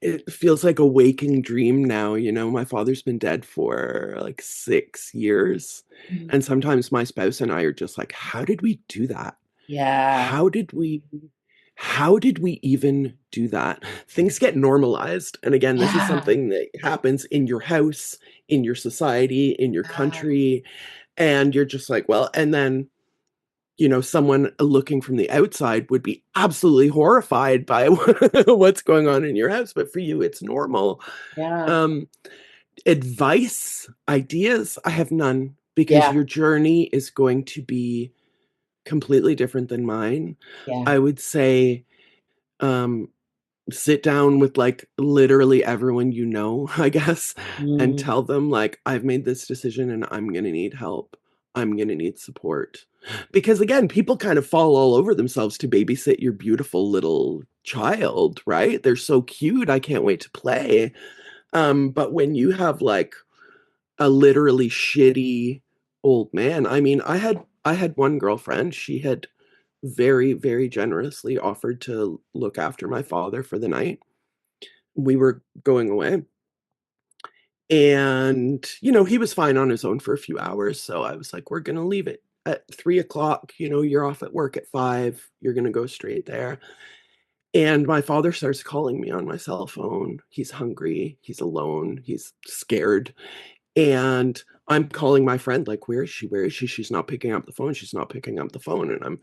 it feels like a waking dream now, you know? My father's been dead for, like, 6 years, Mhm. and sometimes my spouse and I are just like, "How did we do that? Yeah. How did we how did we even do that?" Things get normalized, and again, this is Yeah. something that happens in your house, in your society, in your Yeah. country, and you're just like, "Well," and then someone looking from the outside would be absolutely horrified by what's going on in your house, but for you, it's normal. Yeah. Um, Advice, ideas, I have none because Yeah. your journey is going to be completely different than mine. Yeah. I would say, um, sit down with, like, literally everyone you know, I guess, and Mm. tell them, like, "I've made this decision and I'm gonna need help. I'm gonna need support." Because, again, people kind of fall all over themselves to babysit your beautiful little child, right? They're so cute, I can't wait to play. But when you have, like, a literally shitty old man, I mean, I had one girlfriend, she had very, very generously offered to look after my father for the night. We were going away, and, he was fine on his own for a few hours, so I was like, "We're gonna leave it at 3 o'clock, you're off at work at 5, you're gonna go straight there." And my father starts calling me on my cell phone. He's hungry, he's alone, he's scared, and I'm calling my friend, like, "Where is she? Where is she? She's not picking up the phone, she's not picking up the phone," and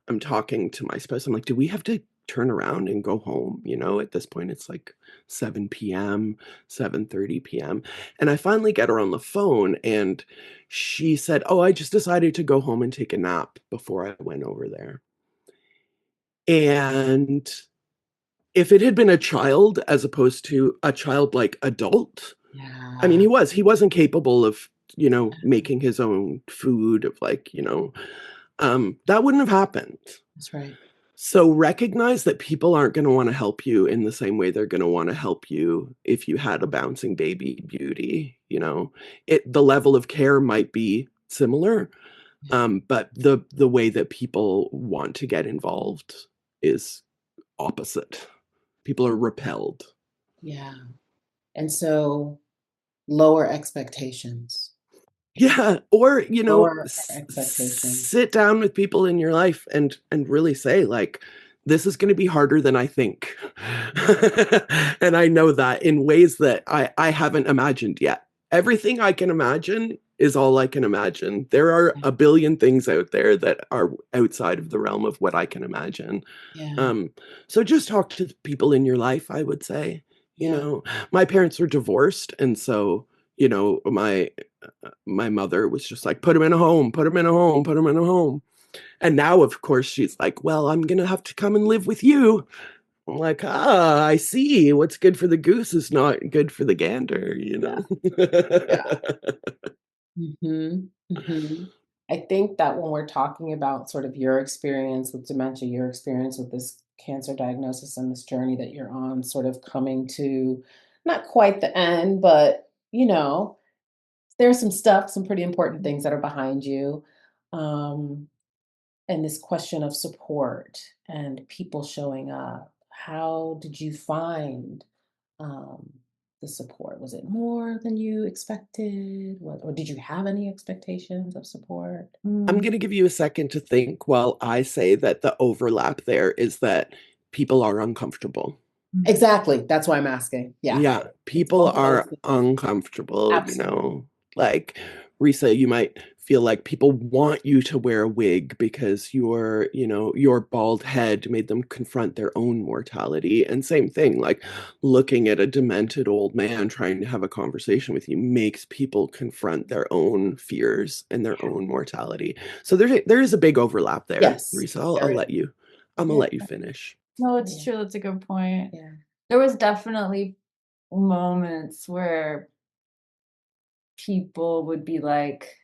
I'm talking to my spouse. I'm like, "Do we have to turn around and go home?" At this point, it's like 7 PM, 7:30 PM. And I finally get her on the phone, and she said, "Oh, I just decided to go home and take a nap before I went over there." And if it had been a child as opposed to a childlike adult, I mean, Yeah. he wasn't capable of, making his own food, of like, that wouldn't have happened. That's right. So recognize that people aren't gonna wanna help you in the same way they're gonna wanna help you if you had a bouncing baby beauty, you know? The level of care might be similar, but the way that people want to get involved is opposite. People are repelled. Yeah. And so lower expectations. Yeah, or, Lower our expectations. sit down with people in your life and really say, like, "This is gonna be harder than I think." And I know that in ways that I haven't imagined yet. Everything I can imagine is all I can imagine. There are Yeah. a billion things out there that are outside of the realm of what I can imagine. Yeah. Um, so just talk to the people in your life, I would say. You Yeah. know, my parents were divorced, and so, my mother was just like, "Put him in a home, put him in a home, put him in a home." And now, of course, she's like, "Well, I'm gonna have to come and live with you." I'm like, "Ah, I see. What's good for the goose is not good for the gander, you Yeah. know?" Yeah. Mhm. Mhm. I think that when we're talking about sort of your experience with dementia, your experience with this cancer diagnosis and this journey that you're on, sort of coming to not quite the end, but there's some stuff, some pretty important things that are behind you. Um, and this question of support and people showing up. How did you find um, the support? Was it more than you expected? Or did you have any expectations of support? I'm Mm. gonna give you a second to think while I say that the overlap there is that people are uncomfortable. Mm. Exactly. That's why I'm asking. Yeah. Yeah, It's people both of those are things. uncomfortable, Absolutely. like, Risa, you might feel like people want you to wear a wig because your bald head made them confront their own mortality, and same thing, like, looking at a demented old man trying to have a conversation with you makes people confront their own fears and their Yeah. own mortality. So there is a big overlap there. Yes. Risa, I'll There is. let you Imma Yeah. let you finish. No, it's Yeah. true. That's a good point. Yeah. There was definitely moments where people would be like,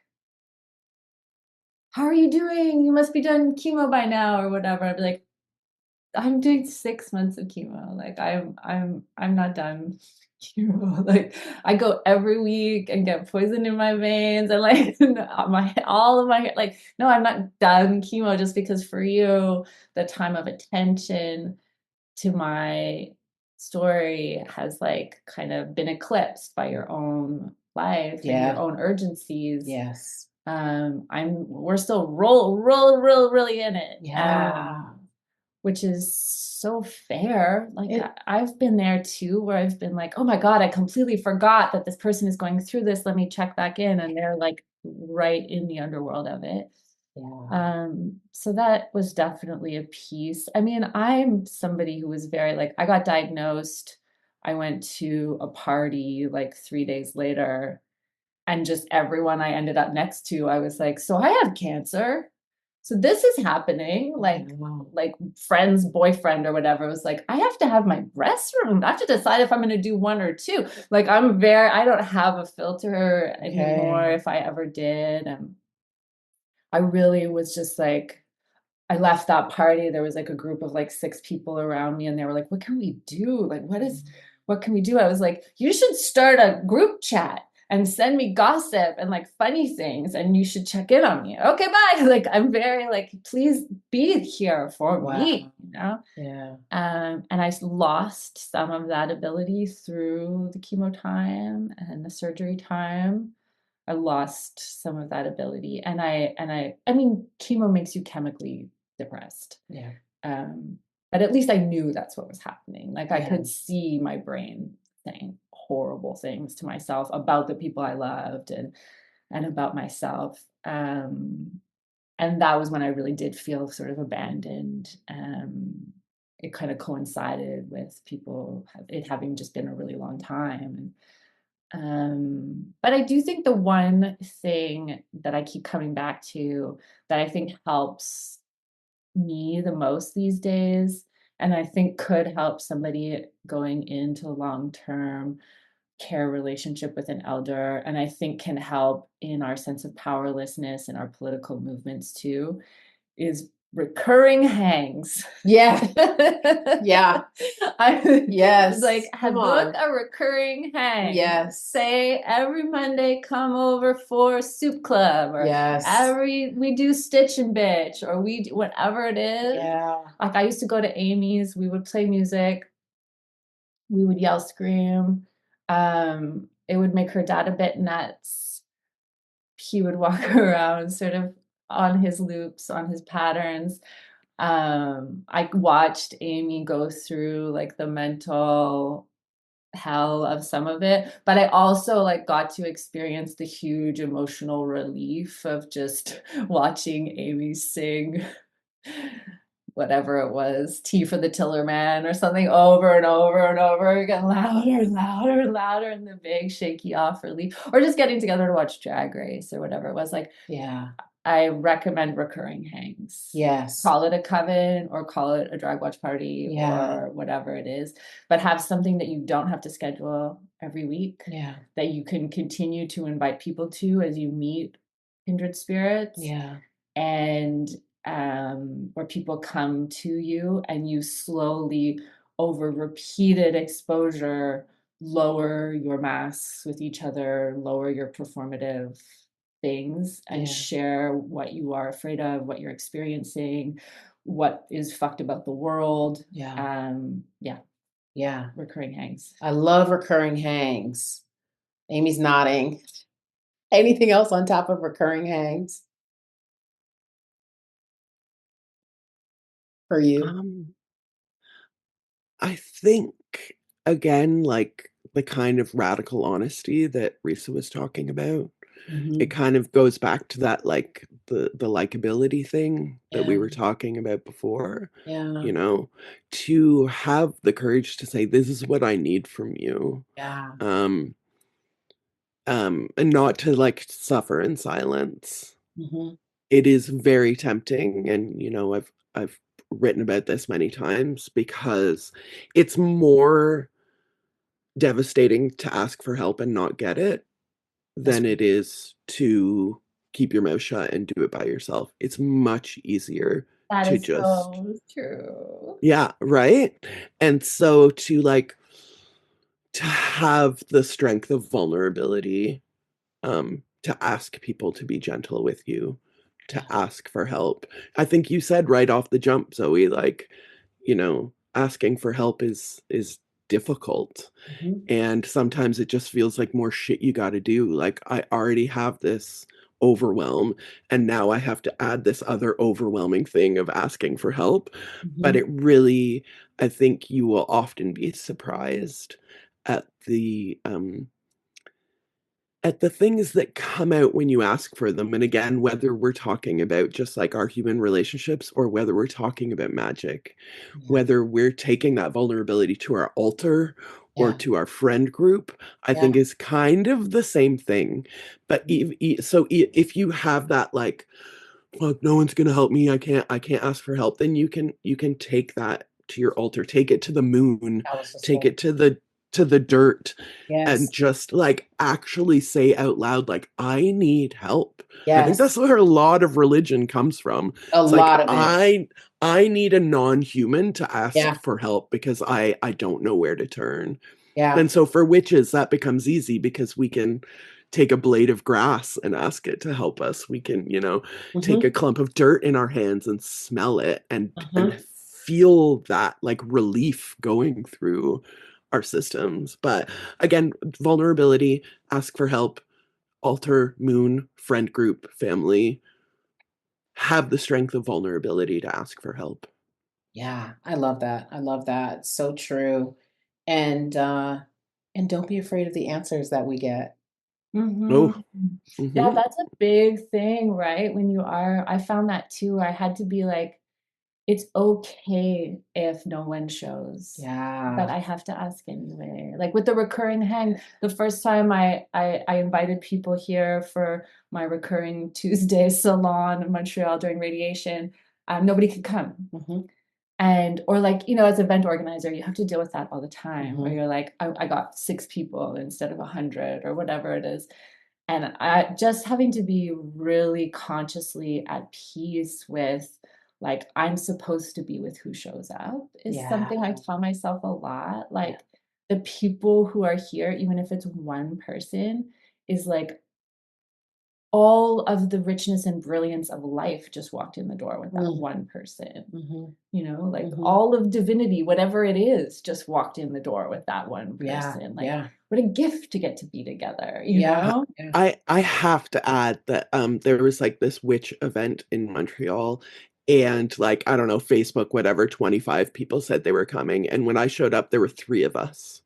"How are you doing? You must be done chemo by now," or whatever. I'd be like, I'm doing 6 months of chemo. Like I'm not done chemo. Like I go every week and get poison in my veins and like my all of my like no, I'm not done chemo just because for you the time of attention to my story has like kind of been eclipsed by your own life and your Yeah. own urgencies. Yes. We're still really in it. Yeah. Which is so fair. Like It- I've been there too, where I've been like, oh my God, I completely forgot that this person is going through this. Let me check back in. And they're like right in the underworld of it. Yeah. So that was definitely a piece. I mean, I'm somebody who was very like, I got diagnosed. I went to a party like 3 days later, and just everyone I ended up next to, I was like, so I have cancer. So this is happening. Like friend's boyfriend or whatever was like, I have to have my breasts removed. I have to decide if I'm going to do one or two. Like I don't have a filter anymore if I ever did. And I really was just like, I left that party. There was like a group of like 6 people around me and they were like, what can we do? Like, what can we do? I was like, you should start a group chat and send me gossip and like funny things. And you should check in on me. Okay, bye. Like, I'm very like, please be here for me, you know? Yeah. And I lost some of that ability through the chemo time and the surgery time. I lost some of that ability. And I mean, chemo makes you chemically depressed. Yeah. But at least I knew that's what was happening. Like I Yeah. could see my brain saying horrible things to myself about the people I loved and about myself. And that was when I really did feel sort of abandoned. It kind of coincided with it having just been a really long time. But I do think the one thing that I keep coming back to that I think helps me the most these days, and I think could help somebody going into a long-term care relationship with an elder, and I think can help in our sense of powerlessness and our political movements too, is recurring hangs. Yeah. Yeah. Yes. Like Come book on. a recurring hang. Yes. Say every Monday come over for soup club, or Yes. we do stitch and bitch, or we do whatever it is. Yeah. Like I used to go to Amy's, we would play music, we would yell, scream. It would make her dad a bit nuts. He would walk around sort of on his loops, on his patterns. I watched Amy go through like the mental hell of some of it, but I also like got to experience the huge emotional relief of just watching Amy sing whatever it was, Tea for the Tiller Man or something over and over and over again, louder and louder and louder in the big shaky off relief, or just getting together to watch Drag Race or whatever it was. Like, Yeah. I recommend recurring hangs. Yes. Call it a coven or call it a drag watch party or whatever it is, but have something that you don't have to schedule every week. Yeah. That you can continue to invite people to as you meet kindred spirits. Yeah. And where people come to you and you slowly, over repeated exposure, lower your masks with each other, lower your performative things, and share what you are afraid of, what you're experiencing, what is fucked about the world. Yeah. Yeah. Recurring hangs. I love recurring hangs. Amy's nodding. Anything else on top of recurring hangs for you? I think again, like the kind of radical honesty that Risa was talking about, it kind of goes back to that like the likability thing that we were talking about before. Yeah. You know, to have the courage to say, this is what I need from you. Yeah. And not to like suffer in silence. Mhm. It is very tempting, and you know, I've written about this many times because it's more devastating to ask for help and not get it than it is to keep your mouth shut and do it by yourself. It's much easier That to is just, so true. yeah, right? And so to have the strength of vulnerability, to ask people to be gentle with you, to ask for help. I think you said right off the jump, Zoe, like, asking for help is difficult. Mhm. And sometimes it just feels like more shit you got to do. Like, I already have this overwhelm, and now I have to add this other overwhelming thing of asking for help. But Mhm. it really, I think you will often be surprised at the things that come out when you ask for them. And again, whether we're talking about just like our human relationships or whether we're talking about magic, Yeah. whether we're taking that vulnerability to our altar or Yeah. to our friend group, I Yeah. think is kind of the same thing. But if you have that, like, fuck, no one's gonna help me, I can't ask for help, then you can take that to your altar, take it to the moon, That was just take good. it to the dirt, and Yes. just like actually say out loud, like, I need help. I think Yes. that's where a lot of religion comes from. A It's like, lot of it. I need a non-human to ask Yeah. for help because I don't know where to turn. Yeah. And so for witches, that becomes easy because we can take a blade of grass and ask it to help us. We can, take a Mhm. clump of dirt in our hands and smell it and Mhm. feel that like relief going through our systems. But again, vulnerability, ask for help, altar, moon, friend group, family, have the strength of vulnerability to ask for help. Yeah, I love that. I love that. So true. And uh and don't be afraid of the answers that we get. Oh, Mhm. Yeah, hmm, that's a big thing, right? When you are I found that too. I had to be like, it's okay if no one shows, but Yeah. I have to ask anyway. Like with the recurring hang, the first time I invited people here for my recurring Tuesday salon in Montreal during radiation, nobody could come. Mhm. And or like, as event organizer, you have to deal with that all the time where Mhm. you're like, I got 6 people instead of 100 or whatever it is. And I just having to be really consciously at peace with, like, I'm supposed to be with who shows up is Yeah. something I tell myself a lot. Like, the people who are here, even if it's one person, is like all of the richness and brilliance of life just walked in the door with that Mm. one person. Mhm. Like Mhm. all of divinity, whatever it is, just walked in the door with that one Yeah. person. Like, Yeah. what a gift to get to be together, you Yeah. know? Yeah. I have to add that there was like this witch event in Montreal, and like, I don't know, Facebook, whatever, 25 people said they were coming, and when I showed up there were 3 of us.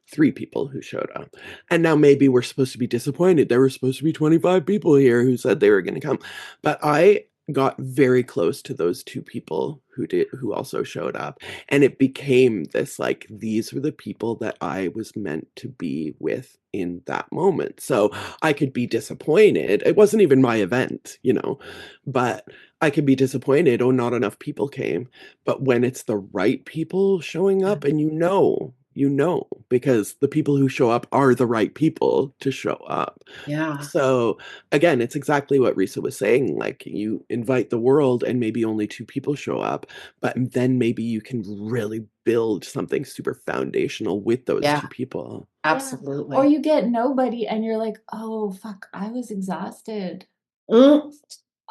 3 people who showed up. And now maybe we're supposed to be disappointed. There were supposed to be 25 people here who said they were going to come. But I got very close to those 2 people who also showed up, and it became this, like, these were the people that I was meant to be with in that moment. So I could be disappointed. It wasn't even my event, but I could be disappointed, oh, not enough people came. But when it's the right people showing Yeah. up, and because the people who show up are the right people to show up. Yeah. So again, it's exactly what Risa was saying. Like, you invite the world and maybe only 2 people show up, but then maybe you can really build something super foundational with those Yeah. 2 people. Yeah. Or Absolutely. you get nobody and you're like, "Oh, fuck, I was exhausted. Mm.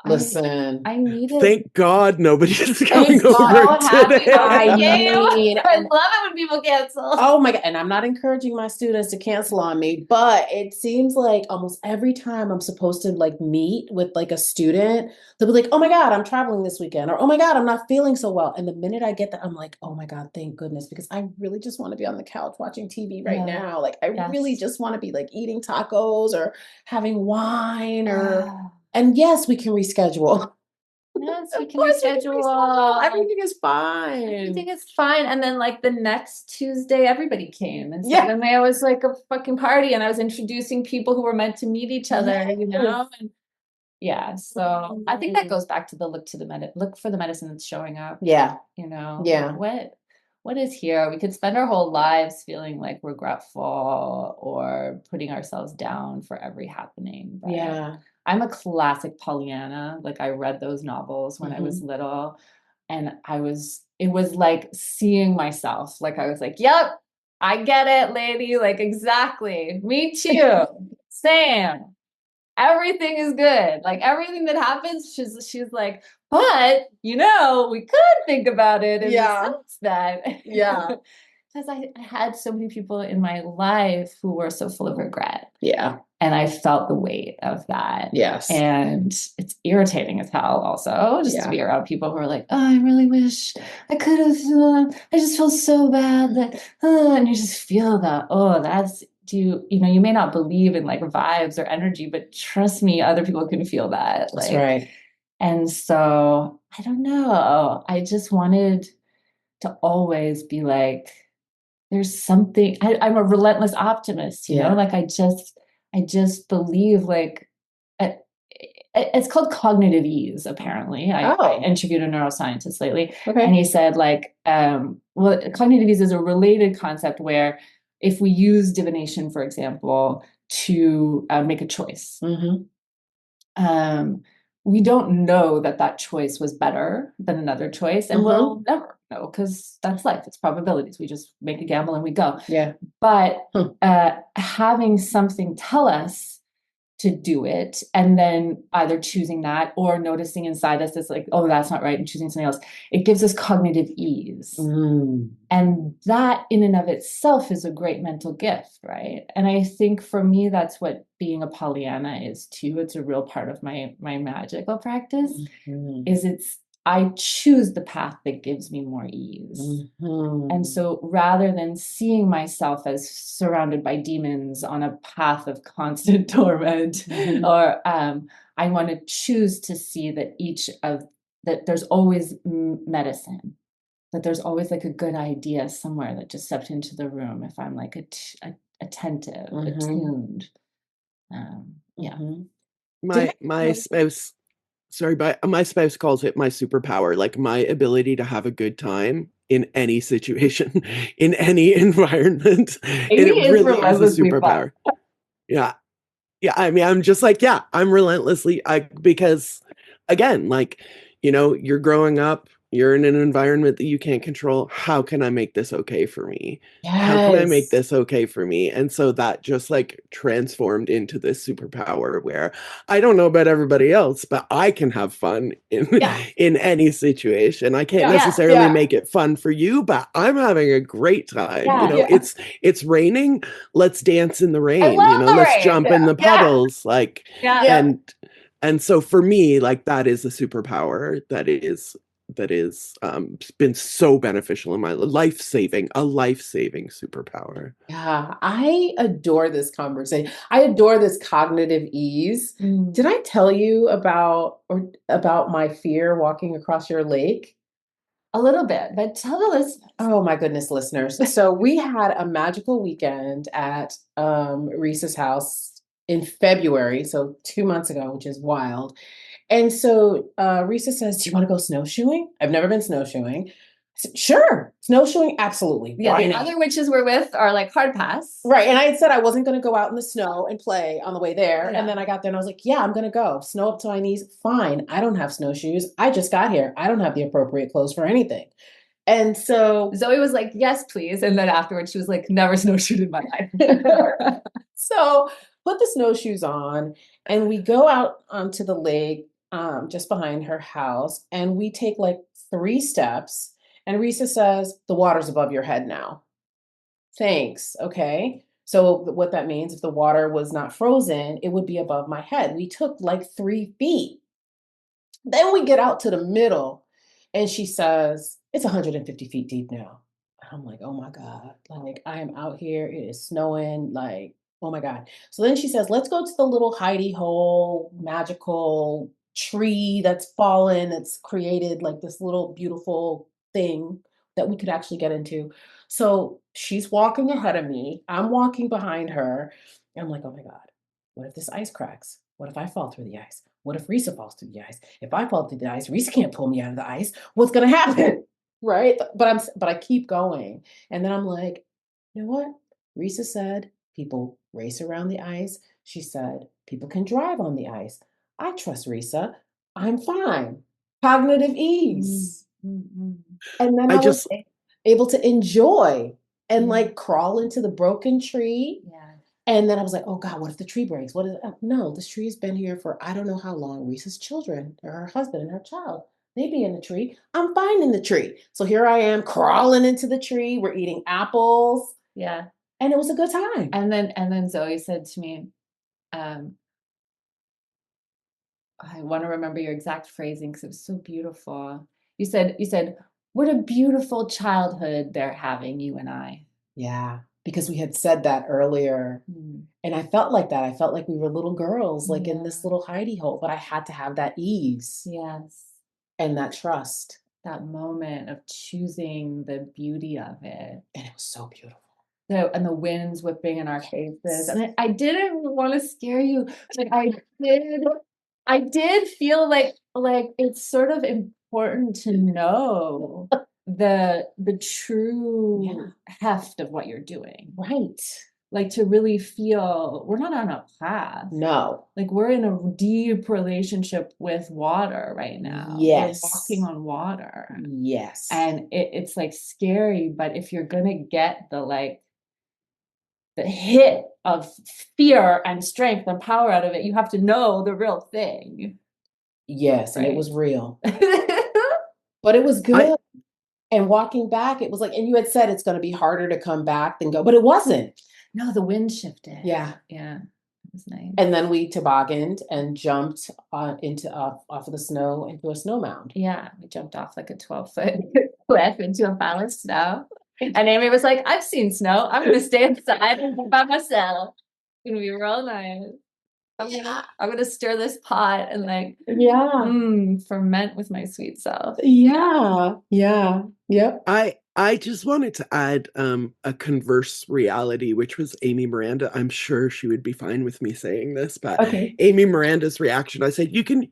I Listen. I needed." Thank God nobody is Thank coming over So happy today. I nobody came. mean, I and love it when people cancel. oh my God. And I'm not encouraging my students to cancel on me, but it seems like almost every time I'm supposed to like meet with like a student, they'll be like, oh my God, I'm traveling this weekend, or oh my God, I'm not feeling so well. And the minute I get that, I'm like, oh my God, thank goodness, because I really just want to be on the couch watching TV right Yeah. now. Like, I really Yes. just want to be like eating tacos or having wine or, Ah, and yes, we can reschedule. yes, we Of can course we can reschedule. reschedule. Everything is fine. Everything is fine. And then like the next Tuesday, everybody came. And Yeah. suddenly I was like a fucking party and I was introducing people who were meant to meet each other, Yes. And yeah. So I think that goes back to the look for the medicine that's showing up, Yeah. like Yeah. what is here? We could spend our whole lives feeling like regretful or putting ourselves down for every happening. But Yeah. I'm a classic Pollyanna. Like I read those novels when I was little, and it was like seeing myself. Like I was like, yep, I get it, lady. Like exactly. Me too. Same. Everything is good. Like everything that happens, she's like, but we could think about it in the sense that because I had so many people in my life who were so full of regret. Yeah. And I felt the weight of that. Yes. And it's irritating as hell also just to be around people who are like, oh, I really wish I could have, I just feel so bad that, and you just feel that, you may not believe in like vibes or energy, but trust me, other people can feel that. That's right. And so I don't know. I just wanted to always be like, there's something, I'm a relentless optimist, like I just believe like, it's called cognitive ease, apparently. I interviewed a neuroscientist lately, and he said like, cognitive ease is a related concept where if we use divination, for example, to make a choice, we don't know that choice was better than another choice, and we'll never know because that's life. It's probabilities. We just make a gamble and we go. Yeah. But having something tell us to do it, and then either choosing that or noticing inside us that's like, oh, that's not right, and choosing something else, it gives us cognitive ease. And that in and of itself is a great mental gift, right? And I think for me, that's what being a Pollyanna is too. It's a real part of my magical practice, is I choose the path that gives me more ease. And so rather than seeing myself as surrounded by demons on a path of constant torment, or I want to choose to see that that there's always medicine, that there's always like a good idea somewhere that just stepped into the room if I'm like attentive, attuned. My spouse, sorry, but my spouse calls it my superpower, like my ability to have a good time in any situation, in any environment. Amy It is really is a relentlessly superpower. Yeah. Yeah. I mean, I'm just like, yeah, I'm relentlessly, because again, like, you're growing up, you're in an environment that you can't control. How can I make this okay for me? How can I make this okay for me? And so that just like transformed into this superpower where I don't know about everybody else, but I can have fun in any situation. I can't necessarily make it fun for you, but I'm having a great time. It's raining. Let's dance in the rain. Let's jump in the puddles. Like, and so for me, like that is a superpower that is been so beneficial in my life-saving superpower. Yeah, I adore this conversation. I adore this cognitive ease. Did I tell you about my fear walking across your lake? A little bit, but tell the listeners. Oh my goodness, listeners. So we had a magical weekend at Risa's house in February, so 2 months ago, which is wild. And so Risa says, do you want to go snowshoeing? I've never been snowshoeing. I said, sure. Snowshoeing, absolutely. Yeah, the other witches we're with are like hard pass. Right. And I had said I wasn't going to go out in the snow and play on the way there. And then I got there and I was like, yeah, I'm going to go. Snow up to my knees. Fine. I don't have snowshoes. I just got here. I don't have the appropriate clothes for anything. And so Zoe was like, yes, please. And then afterwards she was like, never snowshoed in my life. So put the snowshoes on and we go out onto the lake just behind her house. And we take like 3 steps. And Risa says, the water's above your head now. Thanks. Okay. So what that means, if the water was not frozen, it would be above my head. We took like 3 feet. Then we get out to the middle and she says, it's 150 feet deep now. I'm like, oh my God, like I am out here. It is snowing. Like, oh my God. So then she says, let's go to the little hidey hole magical tree that's fallen, that's created like this little beautiful thing that we could actually get into. So she's walking ahead of me. I'm walking behind her. And I'm like, oh my God, what if this ice cracks? What if I fall through the ice? What if Risa falls through the ice? If I fall through the ice, Risa can't pull me out of the ice. What's going to happen? Right. But I keep going. And then I'm like, you know what? Risa said people race around the ice. She said people can drive on the ice. I trust Risa. I'm fine. Cognitive ease. Mm. And then I I was just, able to enjoy and Yeah. like crawl into the broken tree. Yeah. And then I was like, oh God, what if the tree breaks? What is it? No, this tree has been here for I don't know how long. Risa's children, or her husband and her child, they be in the tree. I'm fine in the tree. So here I am crawling into the tree. We're eating apples. Yeah. And it was a good time. And then Zoe said to me, I want to remember your exact phrasing because it was so beautiful. You said, what a beautiful childhood they're having, you and I. Yeah, because we had said that earlier. Mm. And I felt like that. I felt like we were little girls, like in this Yeah. little hidey hole, but I had to have that ease Yes. and that trust. That moment of choosing the beauty of it. And it was so beautiful. And the winds whipping in our faces. And I didn't want to scare you. Like I did feel like it's sort of important to know the true heft of what you're doing. Right. Like to really feel we're not on a path. No. Like we're in a deep relationship with water right now. Yes. We're walking on water. Yes. And it's like scary, but if you're gonna get the hit of fear and strength and power out of it, you have to know the real thing. Yes, and it Right. was real. But it was good. And walking back, it was like, and you had said it's going to be harder to come back than go, but it wasn't. No, the wind shifted. Yeah. Yeah. It was nice. And then we tobogganed and jumped off of the snow into a snow mound. Yeah, we jumped off like a 12-foot cliff into a pile of snow. And Amy was like, I've seen snow. I'm going to stay inside and be by myself. It's going to be real nice. I'm gonna stir this pot and ferment with my sweet self. Yeah. Yep. I just wanted to add a converse reality, which was Amy Miranda. I'm sure she would be fine with me saying this, but Okay. Amy Miranda's reaction, I said, you can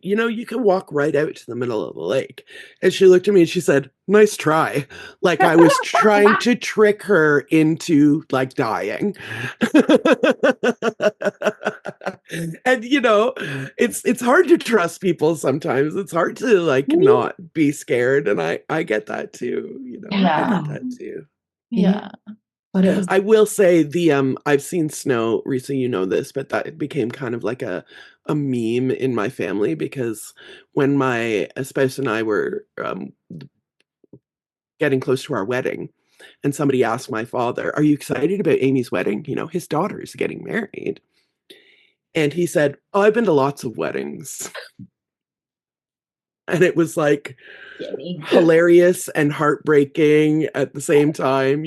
walk right out to the middle of the lake. And she looked at me and she said, nice try. Like I was trying to trick her into like dying. And it's hard to trust people sometimes. It's hard to not be scared. And I get that too, I get that too. Yeah. But it was I will say I've seen snow, Risa, you know this, but that became kind of like a meme in my family because when my spouse and I were getting close to our wedding, and somebody asked my father, "Are you excited about Amy's wedding? His daughter is getting married." And he said, "Oh, I've been to lots of weddings." And it was like hilarious and heartbreaking at the same time,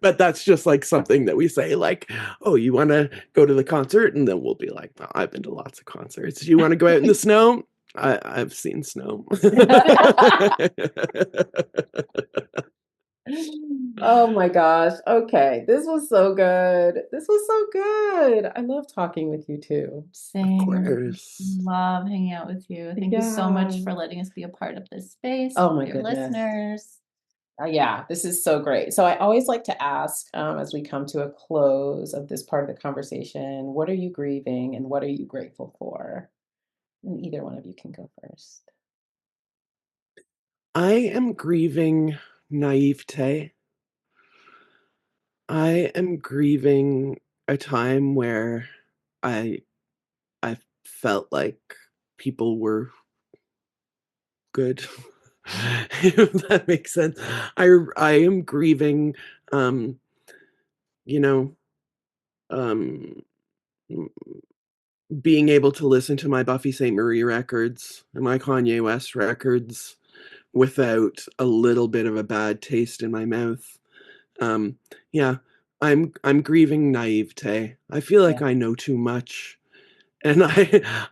but that's just like something that we say like, oh, you want to go to the concert? And then we'll be like, well, I've been to lots of concerts. Do you want to go out in the snow? I've seen snow. Oh my gosh. Okay. This was so good. I love talking with you too. Same. Of course. Love hanging out with you. Thank you so much Yeah. for letting us be a part of this space. Oh my with your goodness. listeners. Yeah, this is so great. So I always like to ask, as we come to a close of this part of the conversation, what are you grieving and what are you grateful for? And either one of you can go first. I am grieving naivete. I am grieving a time where I I felt like people were good. If that makes sense. I am grieving you know, um m- being able to listen to my Buffy St. Marie records and my Kanye West records without a little bit of a bad taste in my mouth. Yeah, I'm grieving naivete. I feel like Yeah. I know too much. And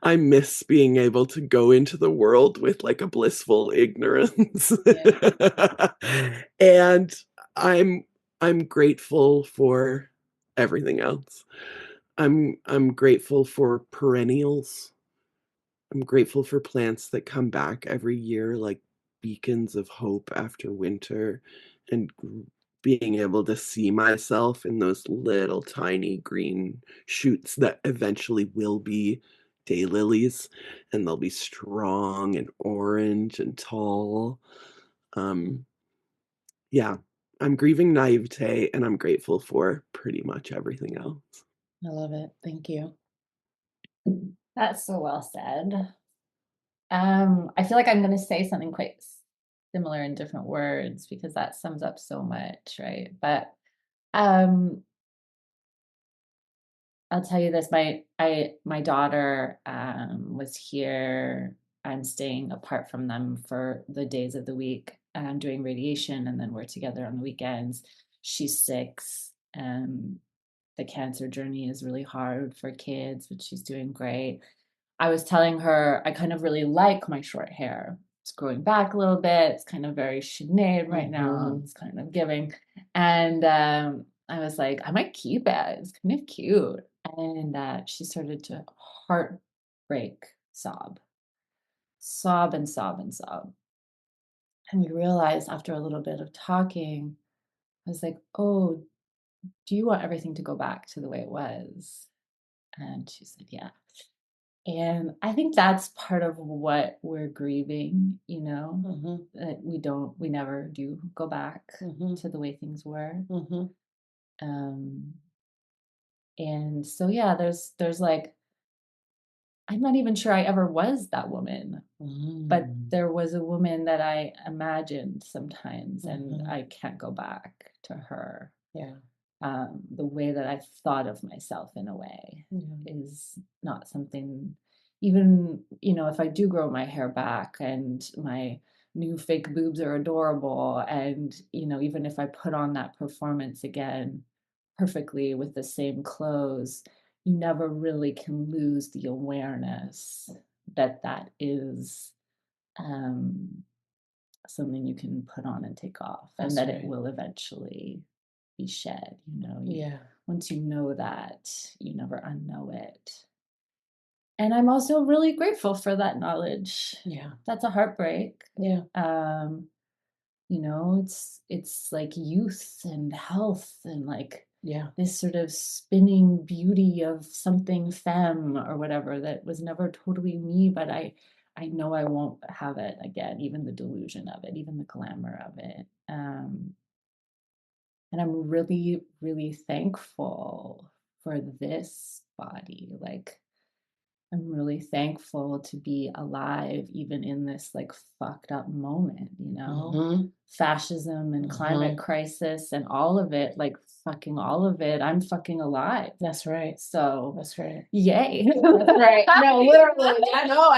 I miss being able to go into the world with like a blissful ignorance. And I'm I'm grateful for everything else. I'm grateful for perennials. I'm grateful for plants that come back every year like beacons of hope after winter and being able to see myself in those little tiny green shoots that eventually will be daylilies, and they'll be strong and orange and tall. Um, yeah, I'm grieving naivete, and I'm grateful for pretty much everything else. I love it. Thank you. That's so well said. I feel like I'm going to say something quite similar in different words because that sums up so much, right? But um, I'll tell you this: my daughter was here. I'm staying apart from them for the days of the week. I'm doing radiation, and then we're together on the weekends. She's 6. The cancer journey is really hard for kids, but she's doing great. I was telling her I kind of really like my short hair. It's growing back a little bit. It's kind of very Sinead right now. It's kind of giving. And I was like, I might keep it. It's kind of cute. And she started to heartbreak sob, sob and sob and sob. And we realized after a little bit of talking, I was like, oh, do you want everything to go back to the way it was? And she said, yeah. And I think that's part of what we're grieving, that we never do go back to the way things were. And so, yeah, there's like, I'm not even sure I ever was that woman, but there was a woman that I imagined sometimes, and I can't go back to her. Yeah. The way that I've thought of myself in a way is not something, even, if I do grow my hair back and my new fake boobs are adorable, and, even if I put on that performance again perfectly with the same clothes, you never really can lose the awareness that that is something you can put on and take off, and that it will eventually be shed. Once you know that, you never unknow it. And I'm also really grateful for that knowledge. Yeah. That's a heartbreak. Yeah. It's like youth and health and like Yeah. this sort of spinning beauty of something femme or whatever that was never totally me, but I know I won't have it again, even the delusion of it, even the glamour of it. And I'm really, really thankful for this body. Like, I'm really thankful to be alive, even in this like fucked up moment, fascism and climate crisis and all of it, like fucking all of it. I'm fucking alive. That's right. So That's right. Yay. That's right. No, literally. I know.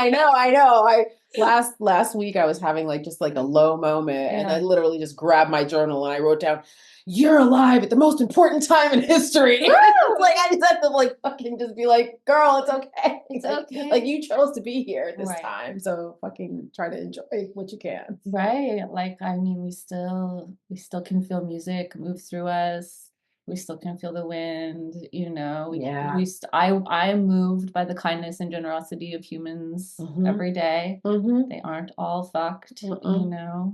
Last week I was having like just like a low moment, and I literally just grabbed my journal and I wrote down, "You're alive at the most important time in history." Like I just had to like fucking just be like, "Girl, it's okay. It's okay. Like you chose to be here this Right. time, so fucking try to enjoy what you can." Right. Like, I mean, we still can feel music move through us. We still can feel the wind, Yeah. I am moved by the kindness and generosity of humans every day. They aren't all fucked, Yeah.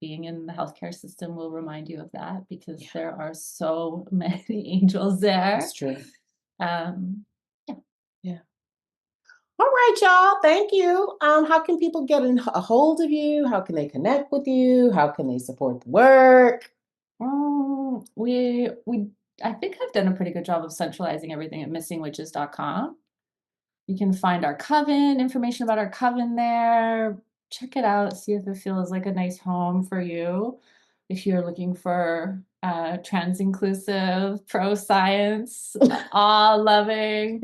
Being in the healthcare system will remind you of that, because there are so many angels there. That's true. Yeah. All right, y'all. Thank you. How can people get a hold of you? How can they connect with you? How can they support the work? We I think I've done a pretty good job of centralizing everything at missingwitches.com. You can find our coven, information about our coven there. Check it out, see if it feels like a nice home for you. If you're looking for trans inclusive, pro science, all loving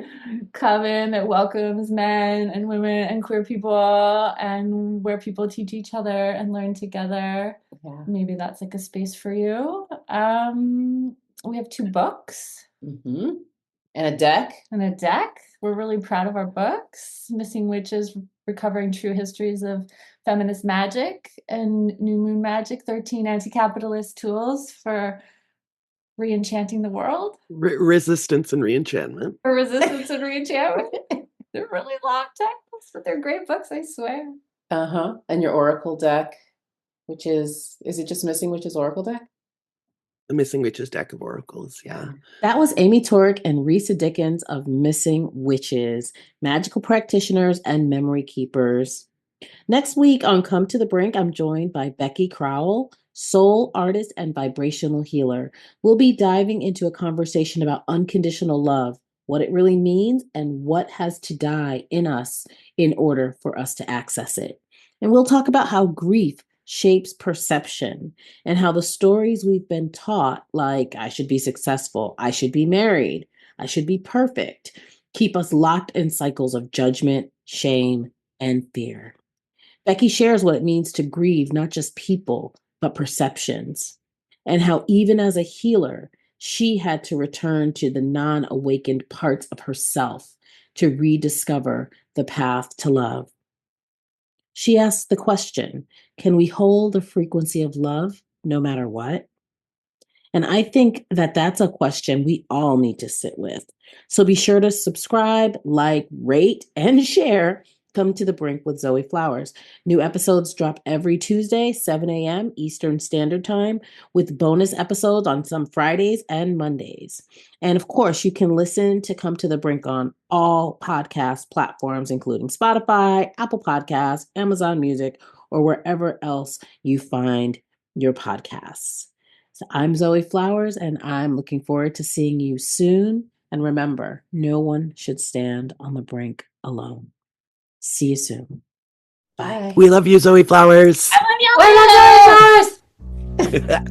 coven that welcomes men and women and queer people, and where people teach each other and learn together. Yeah. Maybe that's like a space for you. We have 2 books. And a deck. We're really proud of our books. Missing Witches, Recovering True Histories of Feminist Magic, and New Moon Magic, 13 Anti-Capitalist Tools for Re-enchanting the World. Resistance and reenchantment. For resistance and reenchantment. They're really long titles, but they're great books, I swear. And your Oracle deck, which is it just Missing Witches Oracle deck? The Missing Witches deck of oracles. Yeah. That was Amy Torok and Risa Dickens of Missing Witches, magical practitioners and memory keepers. Next week on Come to the Brink, I'm joined by Becky Crowell, soul artist and vibrational healer. We'll be diving into a conversation about unconditional love, what it really means, and what has to die in us in order for us to access it. And we'll talk about how grief shapes perception and how the stories we've been taught, like I should be successful, I should be married, I should be perfect, keep us locked in cycles of judgment, shame, and fear. Becky shares what it means to grieve not just people, but perceptions, and how even as a healer, she had to return to the non awakened parts of herself to rediscover the path to love. She asks the question, can we hold the frequency of love no matter what? And I think that that's a question we all need to sit with. So be sure to subscribe, like, rate, and share Come to the Brink with Zoe Flowers. New episodes drop every Tuesday, 7 a.m. Eastern Standard Time, with bonus episodes on some Fridays and Mondays. And of course, you can listen to Come to the Brink on all podcast platforms, including Spotify, Apple Podcasts, Amazon Music, or wherever else you find your podcasts. So I'm Zoe Flowers, and I'm looking forward to seeing you soon. And remember, no one should stand on the brink alone. See you soon. Bye. We love you, Zoe Flowers. I love y'all. Wait,